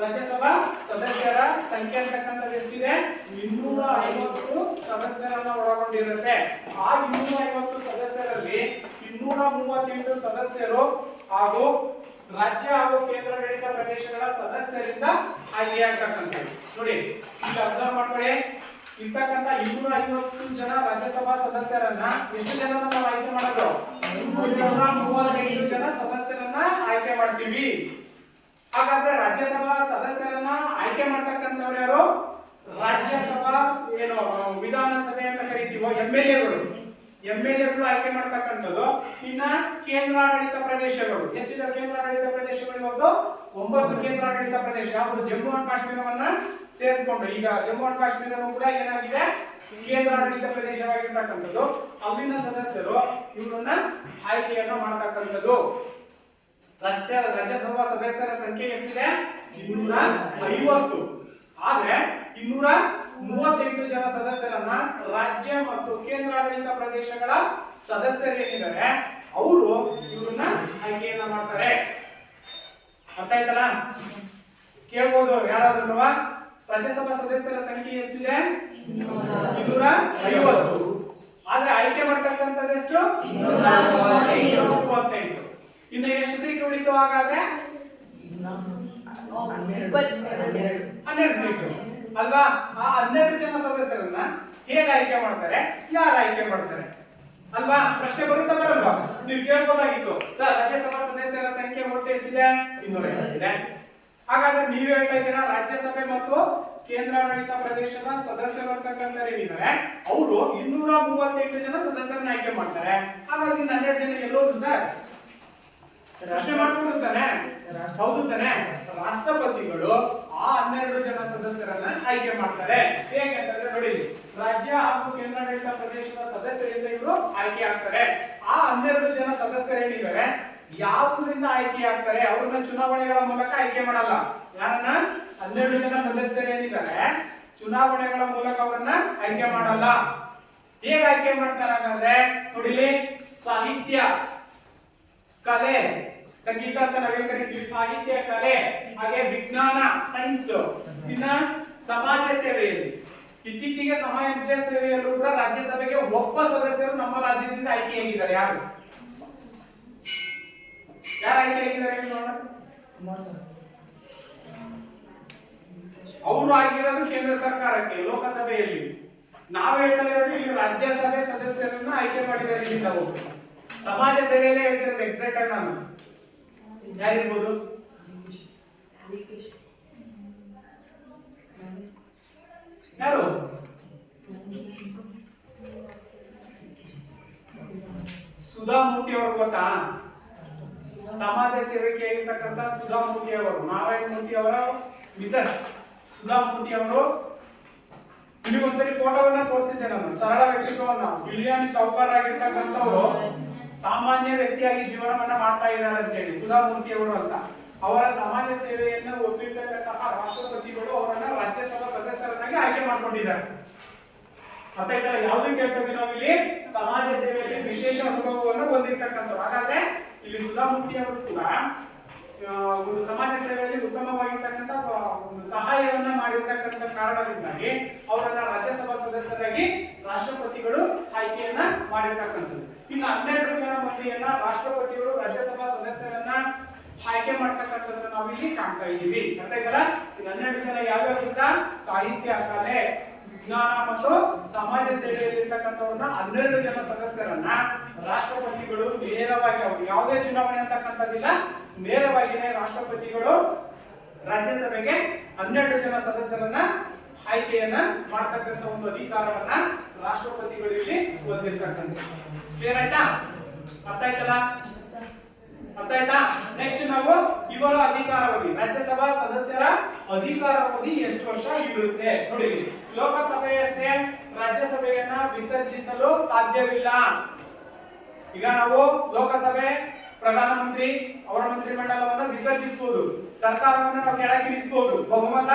ರಾಜ್ಯಸಭಾ ಸದಸ್ಯರ ಸಂಖ್ಯೆ ಅಂತಕ್ಕಂಥದ್ದು ಎಷ್ಟಿದೆ? 250 ಸದಸ್ಯರನ್ನ ಒಳಗೊಂಡಿರುತ್ತೆ. ಆ 250 ಸದಸ್ಯರಲ್ಲಿ 238 ಸದಸ್ಯರು ಹಾಗೂ ರಾಜ್ಯ ಹಾಗೂ ಕೇಂದ್ರಾಡಳಿತ ಪ್ರದೇಶಗಳ ಸದಸ್ಯರಿಂದ ಆಯ್ಕೆಯಾಗತಕ್ಕಂಥದ್ದು. ನೋಡಿ, ಇಲ್ಲಿ ಅಬ್ಸರ್ವ್ ಮಾಡ್ಕೊಳ್ಳಿ, ಇರ್ತಕ್ಕಂಥ 250 ಜನ ರಾಜ್ಯಸಭಾ ಸದಸ್ಯರನ್ನ ಎಷ್ಟು ಜನ ನಾವು ಆಯ್ಕೆ ಮಾಡೋದು? 238 ಜನ ಸದಸ್ಯರನ್ನ ಆಯ್ಕೆ ಮಾಡ್ತೀವಿ. ಹಾಗಾದ್ರೆ ರಾಜ್ಯಸಭಾ ಸದಸ್ಯರನ್ನ ಆಯ್ಕೆ ಮಾಡ್ತಕ್ಕಂಥವ್ರು ಯಾರು? ರಾಜ್ಯಸಭಾ ಏನು ವಿಧಾನಸಭೆ ಅಂತ ಕರಿತೀವೋ ಎಂಎಲ್ಎಗಳು ಆಯ್ಕೆ ಮಾಡ್ತಕ್ಕಂಥದ್ದು. ಇನ್ನ ಕೇಂದ್ರಾಡಳಿತ ಪ್ರದೇಶಗಳು ಎಷ್ಟಿದೆ? ಕೇಂದ್ರಾಡಳಿತ ಪ್ರದೇಶಗಳು ಇವತ್ತು 9 ಕೇಂದ್ರಾಡಳಿತ ಪ್ರದೇಶ. ಯಾವುದು? ಜಮ್ಮು ಅಂಡ್ ಕಾಶ್ಮೀರವನ್ನ ಸೇರಿಸಿಕೊಂಡು. ಈಗ ಜಮ್ಮು ಅಂಡ್ ಕಾಶ್ಮೀರನು ಕೂಡ ಏನಾಗಿದೆ? ಕೇಂದ್ರಾಡಳಿತ ಪ್ರದೇಶವಾಗಿರ್ತಕ್ಕಂಥದ್ದು. ಅಲ್ಲಿನ ಸದಸ್ಯರು ಇವರನ್ನ ಆಯ್ಕೆಯನ್ನ ಮಾಡ್ತಕ್ಕಂಥದ್ದು. ರಾಜ್ಯಸಭಾ ಸದಸ್ಯರ ಸಂಖ್ಯೆ ಎಷ್ಟಿದೆ? 250. ಆದ್ರೆ 238 ಜನ ಸದಸ್ಯರನ್ನ ರಾಜ್ಯ ಮತ್ತು ಕೇಂದ್ರಾಡಳಿತ ಪ್ರದೇಶಗಳ ಸದಸ್ಯರೇನಿದ್ದಾರೆ ಅವರು ಇವ್ರನ್ನ ಆಯ್ಕೆಯನ್ನ ಮಾಡ್ತಾರೆ. ಅರ್ಥ ಆಯ್ತಲ್ಲ? ಕೇಳ್ಬೋದು ಯಾರಾದ್ರೂ ರಾಜ್ಯಸಭಾ ಸದಸ್ಯರ ಸಂಖ್ಯೆ ಎಷ್ಟಿದೆ? 250. ಆದ್ರೆ ಆಯ್ಕೆ ಮಾಡ್ತಕ್ಕಂಥದ್ದು ಎಷ್ಟು? 238. ಇನ್ನು ಎಷ್ಟು ಸೀಟ್ ಉಳಿತು ಹಾಗಾದ್ರೆ? 12 ಸೀಟು ಅಲ್ವಾ? ಆ 12 ಜನ ಸದಸ್ಯರನ್ನ ಹೇಗೆ ಆಯ್ಕೆ ಮಾಡ್ತಾರೆ? ಯಾರು ಆಯ್ಕೆ ಮಾಡ್ತಾರೆ ಅಲ್ವಾ? ಪ್ರಶ್ನೆ ಬರುತ್ತಾ ಬರಲ್ವಾ? ನೀವು ಕೇಳ್ಬೋದಾಗಿತ್ತು, ಸರ್ ರಾಜ್ಯಸಭಾ ಸದಸ್ಯರ ಸಂಖ್ಯೆ ಒಟ್ಟು ಎಷ್ಟಿದೆ? 250 ಇದೆ. ಹಾಗಾದ್ರೆ ನೀವು ಹೇಳ್ತಾ ಇದ್ದೀರಾ ರಾಜ್ಯಸಭೆ ಮತ್ತು ಕೇಂದ್ರಾಡಳಿತ ಪ್ರದೇಶದ ಸದಸ್ಯರು ಅಂತಕ್ಕಂಥವ್ರೇನಿದ್ದಾರೆ ಅವರು 238 ಜನ ಸದಸ್ಯರನ್ನ ಆಯ್ಕೆ ಮಾಡ್ತಾರೆ. ಹಾಗಾಗಿ 12 ಜನ ಎಲ್ಲೋದ್ರು ಸರ್? ಪ್ರಶ್ನೆ ಮಾಡ್ಕೊಡುತ್ತಾನೆ. ಹೌದು ತಾನೆ? ರಾಷ್ಟ್ರಪತಿಗಳು ಆ 12 ಜನ ಸದಸ್ಯರನ್ನ ಆಯ್ಕೆ ಮಾಡ್ತಾರೆ. ಹೇಗೆ ಅಂತಂದ್ರೆ ನೋಡಿ, ರಾಜ್ಯ ಹಾಗೂ ಕೇಂದ್ರಾಡಳಿತ ಪ್ರದೇಶದ ಸದಸ್ಯರಿಂದ ಇವರು ಆಯ್ಕೆ ಆಗ್ತಾರೆ. ಆ 12 ಜನ ಸದಸ್ಯರೇನಿದ್ದಾರೆ ಯಾವುದರಿಂದ ಆಯ್ಕೆ ಆಗ್ತಾರೆ? ಅವ್ರನ್ನ ಚುನಾವಣೆಗಳ ಮೂಲಕ ಆಯ್ಕೆ ಮಾಡಲ್ಲ. ಯಾರನ್ನ? 12 ಜನ ಸದಸ್ಯರೇನಿದ್ದಾರೆ ಚುನಾವಣೆಗಳ ಮೂಲಕ ಅವರನ್ನ ಆಯ್ಕೆ ಮಾಡಲ್ಲ. ಹೇಗೆ ಆಯ್ಕೆ ಮಾಡ್ತಾರೆ ಹಾಗಾದ್ರೆ? ನೋಡಿಲಿ, ಸಾಹಿತ್ಯ, ಕಲೆ, ಸಂಗೀತ ಅಂತ ನಾವೇನ್ ಕರಿತೀವಿ, ಸಾಹಿತ್ಯ, ಕಲೆ, ಹಾಗೆ ವಿಜ್ಞಾನ, ಸೈನ್ಸ್, ಇನ್ನ ಸಮಾಜ ಸೇವೆಯಲ್ಲಿ ಇತ್ತೀಚೆಗೆ ಸಮಾಜ ಸೇವೆಯಲ್ಲೂ ಕೂಡ ರಾಜ್ಯಸಭೆಗೆ ಒಬ್ಬ ಸದಸ್ಯರು ನಮ್ಮ ರಾಜ್ಯದಿಂದ ಆಯ್ಕೆಯಾಗಿದ್ದಾರೆ. ಯಾರು ಆಯ್ಕೆಯಾಗಿದ್ದಾರೆ ನೋಡೋಣ. ಅವರು ಆಗಿರೋದು ಕೇಂದ್ರ ಸರ್ಕಾರಕ್ಕೆ ಲೋಕಸಭೆಯಲ್ಲಿ. ನಾವು ಹೇಳ್ತಾ ಇರೋದು ಇಲ್ಲಿ ರಾಜ್ಯಸಭೆ ಸದಸ್ಯರನ್ನ ಆಯ್ಕೆ ಮಾಡಿದ್ದಾರೆ. ಇಲ್ಲಿಂದ ಹೋಗಿ ಸಮಾಜ ಸೇವೆಯಲ್ಲೇ ಹೇಳ್ತಿರೋದು ಎಕ್ಸಾಕ್ಟ್ ಆಗಿ. ನಾನು ಯಾರಿರ್ಬೋದು? ಯಾರು? ಸುಧಾಮೂರ್ತಿ ಅವರು ಗೊತ್ತಾ? ಸಮಾಜ ಸೇವೆಗೆ ಆಗಿರ್ತಕ್ಕಂಥ ಸುಧಾಮೂರ್ತಿ ಅವರು, ನಾರಾಯಣ ಮೂರ್ತಿ ಅವರ ಮಿಸಸ್ ಸುಧಾಮೂರ್ತಿ ಅವರು. ನಿಮಗೊಂದ್ಸರಿ ಫೋಟೋವನ್ನ ತೋರಿಸಿದ್ದೆ ನಾನು. ಸರಳ ವ್ಯಕ್ತಿತ್ವವನ್ನ, ಬಿಲಿಯನ್ ಸಾಹುಕಾರರಾಗಿರ್ತಕ್ಕಂಥವ್ರು ಸಾಮಾನ್ಯ ವ್ಯಕ್ತಿಯಾಗಿ ಜೀವನವನ್ನ ಮಾಡ್ತಾ ಇದ್ದಾರೆ ಅಂತ ಹೇಳಿ ಸುಧಾಮೂರ್ತಿ ಅವರು ಅಂತ. ಅವರ ಸಮಾಜ ಸೇವೆಯನ್ನು ಒಪ್ಪಿರ್ತಕ್ಕಂತಹ ರಾಷ್ಟ್ರಪತಿಗಳು ಅವರನ್ನ ರಾಜ್ಯಸಭಾ ಸದಸ್ಯರನ್ನಾಗಿ ಆಯ್ಕೆ ಮಾಡ್ಕೊಂಡಿದ್ದಾರೆ. ಮತ್ತೆ ಯಾವುದಕ್ಕೆ ಹೇಳ್ತೀವಿ ನಾವು ಇಲ್ಲಿ? ಸಮಾಜ ಸೇವೆಯಲ್ಲಿ ವಿಶೇಷ ಅನುಭವವನ್ನು ಹೊಂದಿರತಕ್ಕಂಥವ್ರು. ಹಾಗಾದ್ರೆ ಇಲ್ಲಿ ಸುಧಾಮೂರ್ತಿ ಅವರು ಕೂಡ ಒಂದು ಸಮಾಜ ಸೇವೆಯಲ್ಲಿ ಉತ್ತಮವಾಗಿರ್ತಕ್ಕಂಥ ಒಂದು ಸಹಾಯವನ್ನ ಮಾಡಿರ್ತಕ್ಕಂಥ ಕಾರಣದಿಂದಾಗಿ ಅವರನ್ನ ರಾಜ್ಯಸಭಾ ಸದಸ್ಯರಾಗಿ ರಾಷ್ಟ್ರಪತಿಗಳು ಆಯ್ಕೆಯನ್ನ ಮಾಡಿರ್ತಕ್ಕಂಥದ್ದು. ಇನ್ನು 12 ಜನ ಮಂದಿಯನ್ನ ರಾಷ್ಟ್ರಪತಿಗಳು ರಾಜ್ಯಸಭಾ ಸದಸ್ಯರನ್ನ ಆಯ್ಕೆ ಮಾಡ್ತಕ್ಕಂಥದ್ದನ್ನ ನಾವು ಇಲ್ಲಿ ಕಾಣ್ತಾ ಇದ್ದೀವಿ. ಅರ್ಥ ಆಯ್ತಲ್ಲ? ಈ 12 ಜನ ಯಾವ್ಯಾವ? ಸಾಹಿತ್ಯ, ಕಲೆ, ವಿಜ್ಞಾನ ಮತ್ತು ಸಮಾಜ ಸೇವೆಯಲ್ಲಿರ್ತಕ್ಕಂಥವ್ರನ್ನ 12 ಜನ ಸದಸ್ಯರನ್ನ ರಾಷ್ಟ್ರಪತಿಗಳು ನೇರವಾಗಿ, ಅವರು ಯಾವುದೇ ಚುನಾವಣೆ ಅಂತಕ್ಕಂಥದ್ದಿಲ್ಲ, ನೇರವಾಗಿಯೇ ರಾಷ್ಟ್ರಪತಿಗಳು ರಾಜ್ಯಸಭೆಗೆ 12 ಜನ ಸದಸ್ಯರನ್ನ ಆಯ್ಕೆಯನ್ನ ಮಾಡ್ತಕ್ಕಂಥ ಒಂದು ಅಧಿಕಾರವನ್ನ ರಾಷ್ಟ್ರಪತಿಗಳು ಇಲ್ಲಿ ಹೊಂದಿರ್ತಕ್ಕಂಥದ್ದು. ಕ್ಲಿಯರ್ ಆಯ್ತಾ? ಅರ್ಥ ಆಯ್ತಲ್ಲ? ಅರ್ಥ ಆಯ್ತಾ? ನೆಕ್ಸ್ಟ್ ನಾವು ಇವರ ಅಧಿಕಾರಾವಧಿ, ರಾಜ್ಯಸಭಾ ಸದಸ್ಯರ ಅಧಿಕಾರಾವಧಿ ಎಷ್ಟು ವರ್ಷ ಇರುತ್ತೆ ನೋಡಿ. ಲೋಕಸಭೆಯಂತೆ ರಾಜ್ಯಸಭೆಯನ್ನ ವಿಸರ್ಜಿಸಲು ಸಾಧ್ಯವಿಲ್ಲ. ಈಗ ನಾವು ಲೋಕಸಭೆ ಪ್ರಧಾನಮಂತ್ರಿ ಅವರ ಮಂತ್ರಿಮಂಡಲವನ್ನು ವಿಸರ್ಜಿಸಬಹುದು, ಸರ್ಕಾರವನ್ನು ನಾವು ಕೆಳಗಿಳಿಸಬಹುದು ಬಹುಮತ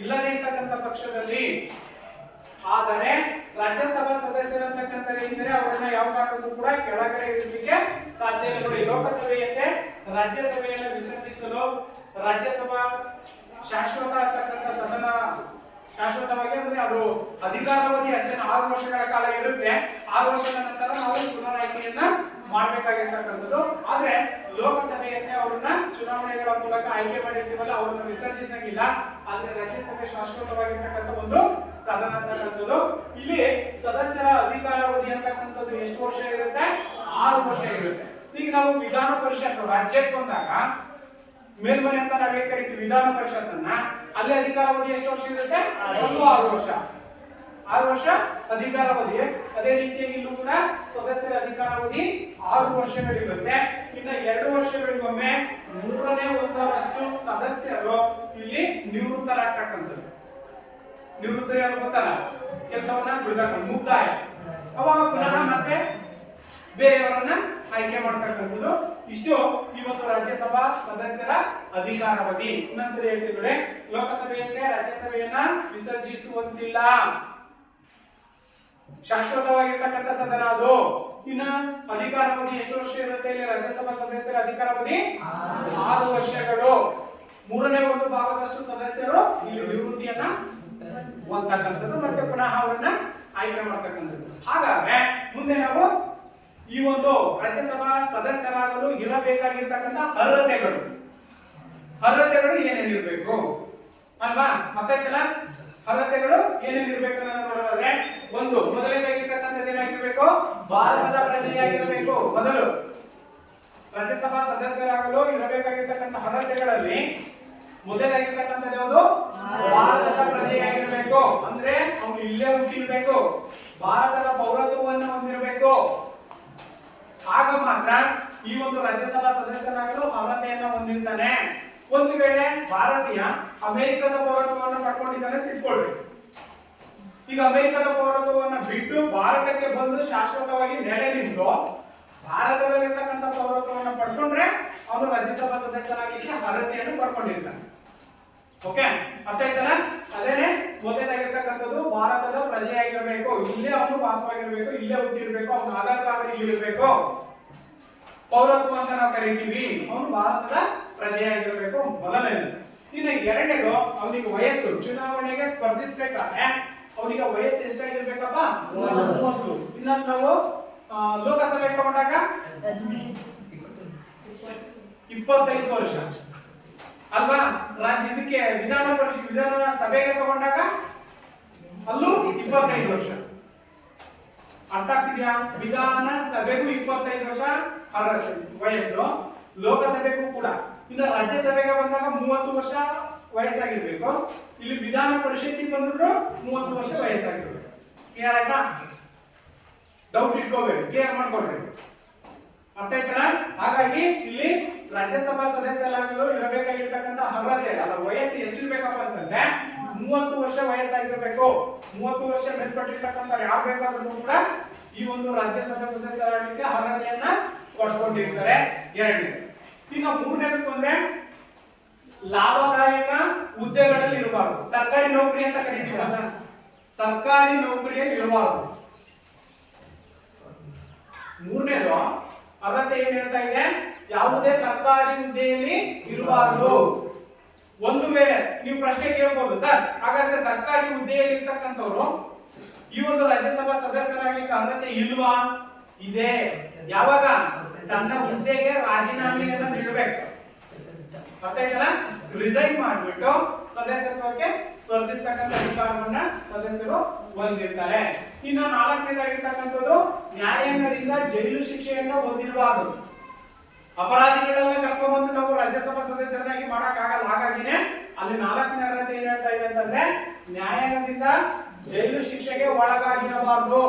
ಇಲ್ಲದೆ ಇರ್ತಕ್ಕಂಥ ಪಕ್ಷದಲ್ಲಿ. ಆದರೆ ರಾಜ್ಯಸಭಾ ಸದಸ್ಯರಂತಕ್ಕಂಥ ಏನಿದ್ದಾರೆ ಅವರನ್ನ ಯಾವ ಕಾರಣಕ್ಕೂ ಕೂಡ ಕೆಳಗಡೆ ಇಳಿಸಲಿಕ್ಕೆ ಸಾಧ್ಯ ಇಲ್ಲ. ನೋಡಿ, ಲೋಕಸಭೆಯಂತೆ ರಾಜ್ಯಸಭೆಯನ್ನು ವಿಸರ್ಜಿಸಲು ರಾಜ್ಯಸಭಾ ಶಾಶ್ವತ ಅಂತಕ್ಕಂಥ ಸದನ, ಶಾಶ್ವತವಾಗಿ ಅಂದ್ರೆ ಅದು ಅಧಿಕಾರಾವಧಿ ಅಷ್ಟೇ 6 ವರ್ಷಗಳ ಕಾಲ ಇರುತ್ತೆ. 6 ವರ್ಷದ ನಂತರ ನಾವು ಪುನರಾಯ್ಕೆಯನ್ನ ಮಾಡಬೇಕಾಗಿರ್ತಕ್ಕಂಥದ್ದು. ಆದ್ರೆ ಲೋಕಸಭೆಯಂತೆ ಅವರನ್ನ ಚುನಾವಣೆಗಳ ಮೂಲಕ ಆಯ್ಕೆ ಮಾಡಿರ್ತೀವಲ್ಲ, ಅವರನ್ನು ವಿಸರ್ಜಿಸಂಗಿಲ್ಲ. ಆದ್ರೆ ರಾಜ್ಯಸಭೆ ಶಾಶ್ವತವಾಗಿರ್ತಕ್ಕಂಥ ಒಂದು ಸದನ ಅಂತಕ್ಕಂಥದ್ದು. ಇಲ್ಲಿ ಸದಸ್ಯರ ಅಧಿಕಾರಾವಧಿ ಅಂತಕ್ಕಂಥದ್ದು ಎಷ್ಟು ವರ್ಷ ಇರುತ್ತೆ? 6 ವರ್ಷ ಇರುತ್ತೆ. ಈಗ ನಾವು ವಿಧಾನ ಪರಿಷತ್ ರಾಜ್ಯಕ್ಕೆ ಬಂದಾಗ ಮೇಲ್ಮನೆ ಅಂತ ನಾವೇ ಕರಿತೀವಿ ವಿಧಾನ ಪರಿಷತ್ತನ್ನ, ಅಲ್ಲಿ ಅಧಿಕಾರಾವಧಿ ಎಷ್ಟು ವರ್ಷ ಇರುತ್ತೆ? 6 ವರ್ಷ. 6 ವರ್ಷ ಅಧಿಕಾರಾವಧಿ. ಅದೇ ರೀತಿಯಾಗಿ ಇಲ್ಲೂ ಕೂಡ ಸದಸ್ಯರ ಅಧಿಕಾರಾವಧಿ 6 ವರ್ಷಗಳಿರುತ್ತೆ. ಇನ್ನು 2 ವರ್ಷಗಳಿಗೊಮ್ಮೆ 1/3 ಸದಸ್ಯರು ಇಲ್ಲಿ ನಿವೃತ್ತರಾಗ್ತಕ್ಕಂಥದ್ದು. ನಿವೃತ್ತರು ಯಾರು ಗೊತ್ತಲ್ಲ? ಕೆಲಸವನ್ನ ಬಿಡ್ತಕ್ಕಂಥ ಮುಕ್ತಾಯ. ಅವಾಗ ಪುನಃ ಮತ್ತೆ ಬೇರೆಯವರನ್ನ ಆಯ್ಕೆ ಮಾಡ್ತಕ್ಕಂಥದ್ದು ಇಷ್ಟು ಈ ಒಂದು ರಾಜ್ಯಸಭಾ ಸದಸ್ಯರ ಅಧಿಕಾರಾವಧಿ. ಇನ್ನೊಂದ್ಸರಿ ಹೇಳ್ತೀನಿ ನೋಡಿ, ಲೋಕಸಭೆಯಂತೆ ರಾಜ್ಯಸಭೆಯನ್ನ ವಿಸರ್ಜಿಸುವಂತಿಲ್ಲ, ಶಾಶ್ವತವಾಗಿರ್ತಕ್ಕಂಥ ಸದನ ಅದು. ಇನ್ನ ಅಧಿಕಾರಾವಧಿ ಎಷ್ಟು ವರ್ಷ ಇರುತ್ತೆ ಇಲ್ಲಿ ರಾಜ್ಯಸಭಾ ಸದಸ್ಯರ ಅಧಿಕಾರಾವಧಿ? 6 ವರ್ಷಗಳು. 1/3 ಭಾಗದಷ್ಟು ಸದಸ್ಯರು ಇಲ್ಲಿ ನಿವೃತ್ತಿಯನ್ನ ಹೊಂದತಕ್ಕಂಥದ್ದು ಮತ್ತೆ ಪುನಃ ಅವರನ್ನ ಆಯ್ಕೆ ಮಾಡತಕ್ಕಂಥದ್ದು. ಹಾಗಾದ್ರೆ ಮುಂದೆ ನಾವು ಈ ಒಂದು ರಾಜ್ಯಸಭಾ ಸದಸ್ಯರಾಗಲು ಇರಬೇಕಾಗಿರ್ತಕ್ಕಂಥ ಅರ್ಹತೆಗಳು ಏನೇನಿರ್ಬೇಕು ಅಲ್ವಾ? ಮತ್ತೈತಲ್ಲ, ಅರ್ಹತೆಗಳು ಏನೇನಿರ್ಬೇಕು ಅನ್ನೋದನ್ನ ನೋಡೋದಾದ್ರೆ, ಒಂದು ಮೊದಲನೇದಾಗಿರ್ತಕ್ಕಂಥದ್ದು ಏನಾಗಿರ್ಬೇಕು? ಭಾರತದ ಪ್ರಜೆಯಾಗಿರಬೇಕು. ಮೊದಲು ರಾಜ್ಯಸಭಾ ಸದಸ್ಯರಾಗಲು ಇರಬೇಕಾಗಿರ್ತಕ್ಕಂಥ ಅರ್ಹತೆಗಳಲ್ಲಿ ಮೊದಲಾಗಿರ್ತಕ್ಕಂಥದ್ದು ಯಾವುದು? ಭಾರತದ ಪ್ರಜೆಯಾಗಿರ್ಬೇಕು. ಅಂದ್ರೆ ಅವನು ಇಲ್ಲೇ ಹುಟ್ಟಿರ್ಬೇಕು, ಭಾರತದ ಪೌರತ್ವವನ್ನು ಹೊಂದಿರಬೇಕು. ಆಗ ಮಾತ್ರ ಈ ಒಂದು ರಾಜ್ಯಸಭಾ ಸದಸ್ಯರಾಗಲು ಅರ್ಹತೆಯನ್ನು ಹೊಂದಿರ್ತಾನೆ. ಒಂದು ವೇಳೆ ಭಾರತೀಯ ಅಮೆರಿಕದ ಪೌರತ್ವವನ್ನು ಪಡ್ಕೊಂಡಿದ್ದಾನೆ ತಿಳ್ಕೊಳ್ರಿ. ಈಗ ಅಮೆರಿಕದ ಪೌರತ್ವವನ್ನು ಬಿಟ್ಟು ಭಾರತಕ್ಕೆ ಬಂದು ಶಾಶ್ವತವಾಗಿ ನೆಲೆ ನಿಂತು ಭಾರತದಲ್ಲಿರ್ತಕ್ಕಂಥ ಪೌರತ್ವವನ್ನು ಪಡ್ಕೊಂಡ್ರೆ ಅವನು ರಾಜ್ಯಸಭಾ ಸದಸ್ಯರಾಗಲಿಕ್ಕೆ ಅರ್ಹತೆಯನ್ನು ಪಡ್ಕೊಂಡಿರ್ತಾನೆ. ಓಕೆ, ಅರ್ಥ ಆಯ್ತಲ್ಲ? ಅದೇನೆ ಮೊದಲಾಗಿರ್ತಕ್ಕಂಥದ್ದು ಭಾರತದ ಪ್ರಜೆಯಾಗಿರ್ಬೇಕು, ಇಲ್ಲೇ ಅವನು ವಾಸವಾಗಿರ್ಬೇಕು, ಇಲ್ಲೇ ಹುಟ್ಟಿರ್ಬೇಕು, ಅವನ ಆಧಾರ್ ಕಾರ್ಡ್ ಇಲ್ಲಿ ಇರಬೇಕು, ಪೌರತ್ವ ಅಂತ ನಾವು ಕರಿತೀವಿ. ಅವನು ಭಾರತದ ಪ್ರಜೆಯಾಗಿರ್ಬೇಕು ಮೊದಲನೇದು. ಇನ್ನು ಎರಡನೇದು, ಅವನಿಗೆ ವಯಸ್ಸು, ಚುನಾವಣೆಗೆ ಸ್ಪರ್ಧಿಸಬೇಕಾದ್ರೆ ಅವನಿಗೆ ವಯಸ್ಸು ಎಷ್ಟಾಗಿರ್ಬೇಕಪ್ಪ? 30. ಇನ್ನು ನಾವು ಲೋಕಸಭೆಗೆ ತಗೊಂಡಾಗ 25 ವರ್ಷ ಅಲ್ವಾ? ಇದಕ್ಕೆ ವಿಧಾನ ಸಭೆಗೆ ತಗೊಂಡಾಗ ಅಲ್ಲೂ 25 ವರ್ಷ. ಅರ್ಥ ಆಗ್ತಿದ್ಯಾ? ವಿಧಾನ ಸಭೆಗೂ 25 ವರ್ಷ ವಯಸ್ಸು, ಲೋಕಸಭೆಗೂ ಕೂಡ. ಇನ್ನು ರಾಜ್ಯಸಭೆಗೆ ಬಂದಾಗ 30 ವರ್ಷ ವಯಸ್ಸಾಗಿರ್ಬೇಕು. ಇಲ್ಲಿ ವಿಧಾನ ಪರಿಷತ್ತಿಗೆ ಬಂದ್ರು 30 ವರ್ಷ ವಯಸ್ಸಾಗಿರ್ಬೇಕು. ಕ್ಲಿಯರ್ ಆಯ್ತಾ? ಡೌಟ್ ಇಟ್ಕೋಬೇಡಿ, ಕ್ಲಿಯರ್ ಮಾಡ್ಕೊಳ್ರಿ. ಅರ್ಥ ಆಯ್ತಲ್ಲ? ಹಾಗಾಗಿ ಇಲ್ಲಿ ರಾಜ್ಯಸಭಾ ಸದಸ್ಯರಾಗಲು ಇರಬೇಕಾಗಿರ್ತಕ್ಕಂಥ ಅರ್ಹತೆ ಅಲ್ಲ ವಯಸ್ಸು ಎಷ್ಟಿರ್ಬೇಕಪ್ಪ ಅಂತಂದ್ರೆ 30 ವರ್ಷ ವಯಸ್ಸಾಗಿರ್ಬೇಕು. 30 ವರ್ಷ ಮೇಲ್ಪಟ್ಟಿರ್ತಕ್ಕಂಥ ಯಾರು ಬೇಕಾದ್ರೂ ಕೂಡ ಈ ಒಂದು ರಾಜ್ಯಸಭಾ ಸದಸ್ಯರಾಗಲಿಕ್ಕೆ ಅರ್ಹತೆಯನ್ನ ಪಡ್ಕೊಂಡಿರ್ತಾರೆ. ಎರಡನೇ. ಈಗ ಮೂರನೇದಕ್ಕೆ ಬಂದ್ರೆ ಲಾಭದಾಯಕ ಹುದ್ದೆಗಳಲ್ಲಿ ಇರಬಾರದು. ಸರ್ಕಾರಿ ನೌಕರಿ ಅಂತ ಕರೀತೀವಲ್ಲ, ಸರ್ಕಾರಿ ನೌಕರಿಯಲ್ಲಿ ಇರಬಾರದು. ಮೂರನೇದು ಅರ್ಹತೆ ಏನ್ ಹೇಳ್ತಾ ಇದೆ? ಯಾವುದೇ ಸರ್ಕಾರಿ ಹುದ್ದೆಯಲ್ಲಿ ಇರಬಾರದು. ಒಂದು ವೇಳೆ ನೀವು ಪ್ರಶ್ನೆ ಕೇಳಬಹುದು, ಸರ್ ಹಾಗಾದ್ರೆ ಸರ್ಕಾರಿ ಹುದ್ದೆಯಲ್ಲಿ ಇರ್ತಕ್ಕಂಥವ್ರು ಈ ಒಂದು ರಾಜ್ಯಸಭಾ ಸದಸ್ಯರಾಗಲಿಕ್ಕೆ ಅರ್ಹತೆ ಇಲ್ವಾ? ಇದೆ. ಯಾವಾಗ? ತನ್ನ ಹುದ್ದೆಗೆ ರಾಜೀನಾಮೆಯನ್ನು ನೀಡಬೇಕು. ಅರ್ಥ ಆಯ್ತಲ್ಲ? ರಿಸೈನ್ ಮಾಡಿಬಿಟ್ಟು ಸದಸ್ಯತ್ವಕ್ಕೆ ಸ್ಪರ್ಧಿಸ್ತಕ್ಕಂಥ ಅಧಿಕಾರವನ್ನ ಸದಸ್ಯರು ಹೊಂದಿರ್ತಾರೆ. ಇನ್ನು ನಾಲ್ಕನೇದಾಗಿರ್ತಕ್ಕಂಥದ್ದು ನ್ಯಾಯಾಂಗದಿಂದ ಜೈಲು ಶಿಕ್ಷೆಯನ್ನ ಹೊಂದಿರಬಾರದು. ಅಪರಾಧಿಗಳನ್ನ ಕರ್ಕೊಂಡ್ಬಂದು ನಾವು ರಾಜ್ಯಸಭಾ ಸದಸ್ಯರನ್ನಾಗಿ ಮಾಡಕ್ ಆಗಲ್ಲ. ಹಾಗಾಗಿನೇ ಅಲ್ಲಿ 4ನೇ ಅರ್ಹತೆ ಏನ್ ಹೇಳ್ತಾ ಇದೆ ಅಂತಂದ್ರೆ ನ್ಯಾಯಾಂಗದಿಂದ ಜೈಲು ಶಿಕ್ಷೆಗೆ ಒಳಗಾಗಿರಬಾರದು.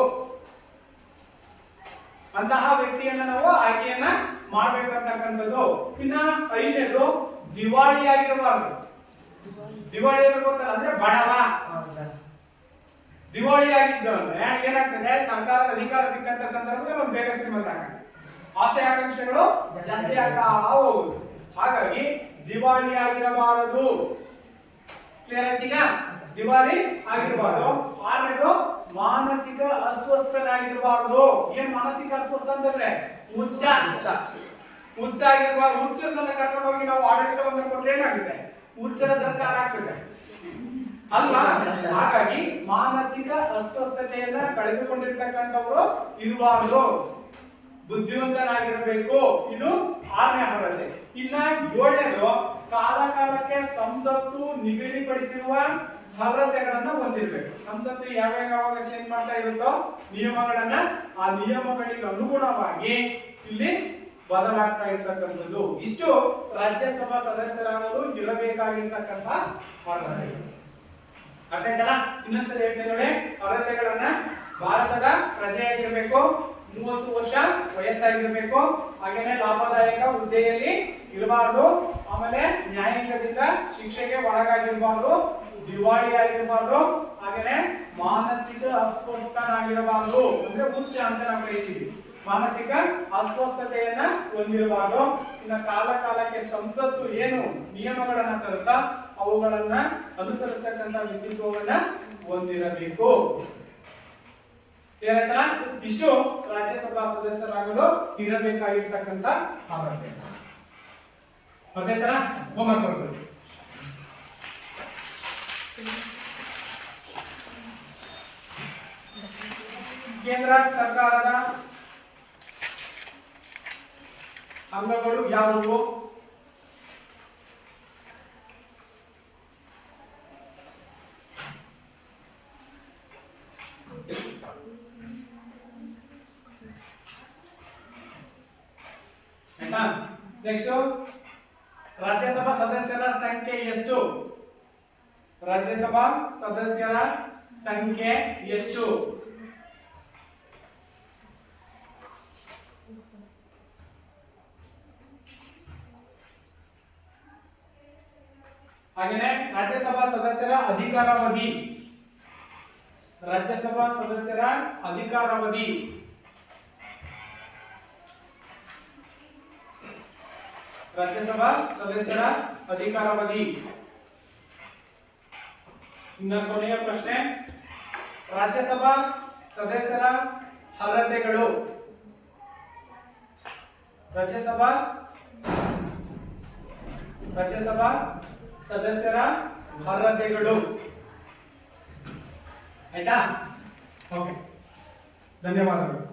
ಅಂತಹ ವ್ಯಕ್ತಿಯನ್ನ ನಾವು ಆಯ್ಕೆಯನ್ನ ಮಾಡಬೇಕು ಅಂತಕ್ಕಂಥದ್ದು. ಇನ್ನ 5ನೇದು ದಿವಾಳಿಯಾಗಿರಬಾರದು. ದಿವಾಳಿ ಗೊತ್ತಲ್ಲ, ಅಂದ್ರೆ ಬಡವ. ದಿವಾಳಿ ಆಗಿದ್ದು ಅಂದ್ರೆ ಏನಾಗ್ತದೆ? ಸರ್ಕಾರದ ಅಧಿಕಾರ ಸಿಕ್ಕಂತ ಸಂದರ್ಭದಲ್ಲಿ ಒಂದು ಬೇಗ ಶ್ರೀಮಂತ ಆಗ್ತಾನೆ, ಆಸೆ ಆಕಾಂಕ್ಷೆಗಳು ಜಾಸ್ತಿ ಆಗ್ತಾ ಹೋಗುದು. ಹಾಗಾಗಿ ದಿವಾಳಿ ಆಗಿರಬಾರದು. ಕ್ಲಿಯರ್ ಆಯ್ತೀಗ? ದಿವಾಳಿ ಆಗಿರಬಾರದು. 6ನೇದು ಮಾನಸಿಕ ಅಸ್ವಸ್ಥನಾಗಿರಬಾರದು. ಏನ್ ಮಾನಸಿಕ ಅಸ್ವಸ್ಥ ಅಂತಂದ್ರೆ ಹುಚ್ಚ ಆಗಿರಬಾರದು. ಹುಚ್ಚರನ್ನ ಕರ್ಕೊಂಡು ಹೋಗಿ ನಾವು ಆಡಳಿತವನ್ನು ಕೊಟ್ಟರೆ ಏನಾಗುತ್ತೆ? ಹುಚ್ಚರ ಸರ್ಕಾರ ಆಗ್ತದೆ ಅಲ್ವಾ? ಹಾಗಾಗಿ ಮಾನಸಿಕ ಅಸ್ವಸ್ಥತೆಯನ್ನ ಕಳೆದುಕೊಂಡಿರ್ತಕ್ಕಂಥವ್ರು ಇರಬಾರದು. ಬುದ್ಧಿವಂತನಾಗಿರಬೇಕು. ಇದು 6ನೇ ಅರ್ಹತೆ. ಇನ್ನ 7ನೇದು ಕಾಲಕಾಲಕ್ಕೆ ಸಂಸತ್ತು ನಿಗದಿಪಡಿಸಿರುವ ಅರ್ಹತೆಗಳನ್ನ ಹೊಂದಿರಬೇಕು. ಸಂಸತ್ತು ಯಾವಾಗ ಚೇಂಜ್ ಮಾಡ್ತಾ ಇರುತ್ತೋ ನಿಯಮಗಳನ್ನ, ಆ ನಿಯಮಗಳಿಗೆ ಅನುಗುಣವಾಗಿ ಇಲ್ಲಿ ಬದಲಾಗ್ತಾ ಇರ್ತಕ್ಕಂಥದ್ದು. ಇಷ್ಟು ರಾಜ್ಯಸಭಾ ಸದಸ್ಯರಾಗಲು ಇರಬೇಕಾಗಿರ್ತಕ್ಕಂಥ ಅರ್ಹತೆಗಳು. ಅರ್ಥ ಆಯ್ತಲ್ಲ? ಇನ್ನೊಂದ್ಸರಿ ಹೇಳ್ತೇನೆ ನೋಡಿ, ಅರ್ಹತೆಗಳನ್ನ ಭಾರತದ ಪ್ರಜೆಯಾಗಿರ್ಬೇಕು, 30 ವರ್ಷ ವಯಸ್ಸಾಗಿರ್ಬೇಕು, ಹಾಗೇನೆ ಲಾಭದಾಯಕ ಹುದ್ದೆಯಲ್ಲಿ ಇರಬಾರದು, ಆಮೇಲೆ ನ್ಯಾಯಾಂಗದಿಂದ ಶಿಕ್ಷೆಗೆ ಒಳಗಾಗಿರಬಾರದು, ದಿವಾಳಿ ಆಗಿರಬಾರದು, ಹಾಗೇನೆ ಮಾನಸಿಕ ಅಸ್ವಸ್ಥನಾಗಿರಬಾರದು, ಅಂದ್ರೆ ಹುಚ್ಚ ಅಂತ ನಾವು ಕರಿತೀವಿ. ಮಾನಸಿಕ ಅಸ್ವಸ್ಥತೆಯನ್ನ ಹೊಂದಿರಬಾರದು. ಇನ್ನು ಕಾಲಕ್ಕೆ ಸಂಸತ್ತು ಏನು ನಿಯಮಗಳನ್ನ ತರುತ್ತಾ ಅವುಗಳನ್ನ ಅನುಸರಿಸತಕ್ಕಂತ ವ್ಯಕ್ತಿತ್ವವನ್ನ ಹೊಂದಿರಬೇಕು. ಏನಾಯ್ತಲ್ಲ, ಇಷ್ಟು ರಾಜ್ಯಸಭಾ ಸದಸ್ಯರಾಗಲು ಇರಬೇಕಾಗಿರ್ತಕ್ಕಂಥ ಅರ್ಹತೆ. ಅದೇ ತರ ಹೋಮ್ವರ್ಕ್ ಕೊಡ್ಬೇಕು. ಕೇಂದ್ರ ಸರ್ಕಾರದ ಅಂಗಗಳು ಯಾವುವು? ನೆಕ್ಸ್ಟ್, ರಾಜ್ಯಸಭಾ ಸದಸ್ಯರ ಸಂಖ್ಯೆ ಎಷ್ಟು? ರಾಜ್ಯಸಭಾ ಸದಸ್ಯರ ಸಂಖ್ಯೆ ಎಷ್ಟು? ಹಾಗೇನೆ ರಾಜ್ಯಸಭಾ ಸದಸ್ಯರ ಅಧಿಕಾರಾವಧಿ. ರಾಜ್ಯಸಭಾ ಸದಸ್ಯರ ಅಧಿಕಾರಾವಧಿ ರಾಜ್ಯಸಭಾ ಸದಸ್ಯರ ಅಧಿಕಾರಾವಧಿ. ಇನ್ನು ಕೊನೆಯ ಪ್ರಶ್ನೆ, ರಾಜ್ಯಸಭಾ ಸದಸ್ಯರ ಅರ್ಹತೆಗಳು. ರಾಜ್ಯಸಭಾ ಸದಸ್ಯರ ಅರ್ಹತೆಗಳು. ಆಯ್ತಾ? ಓಕೆ, ಧನ್ಯವಾದಗಳು.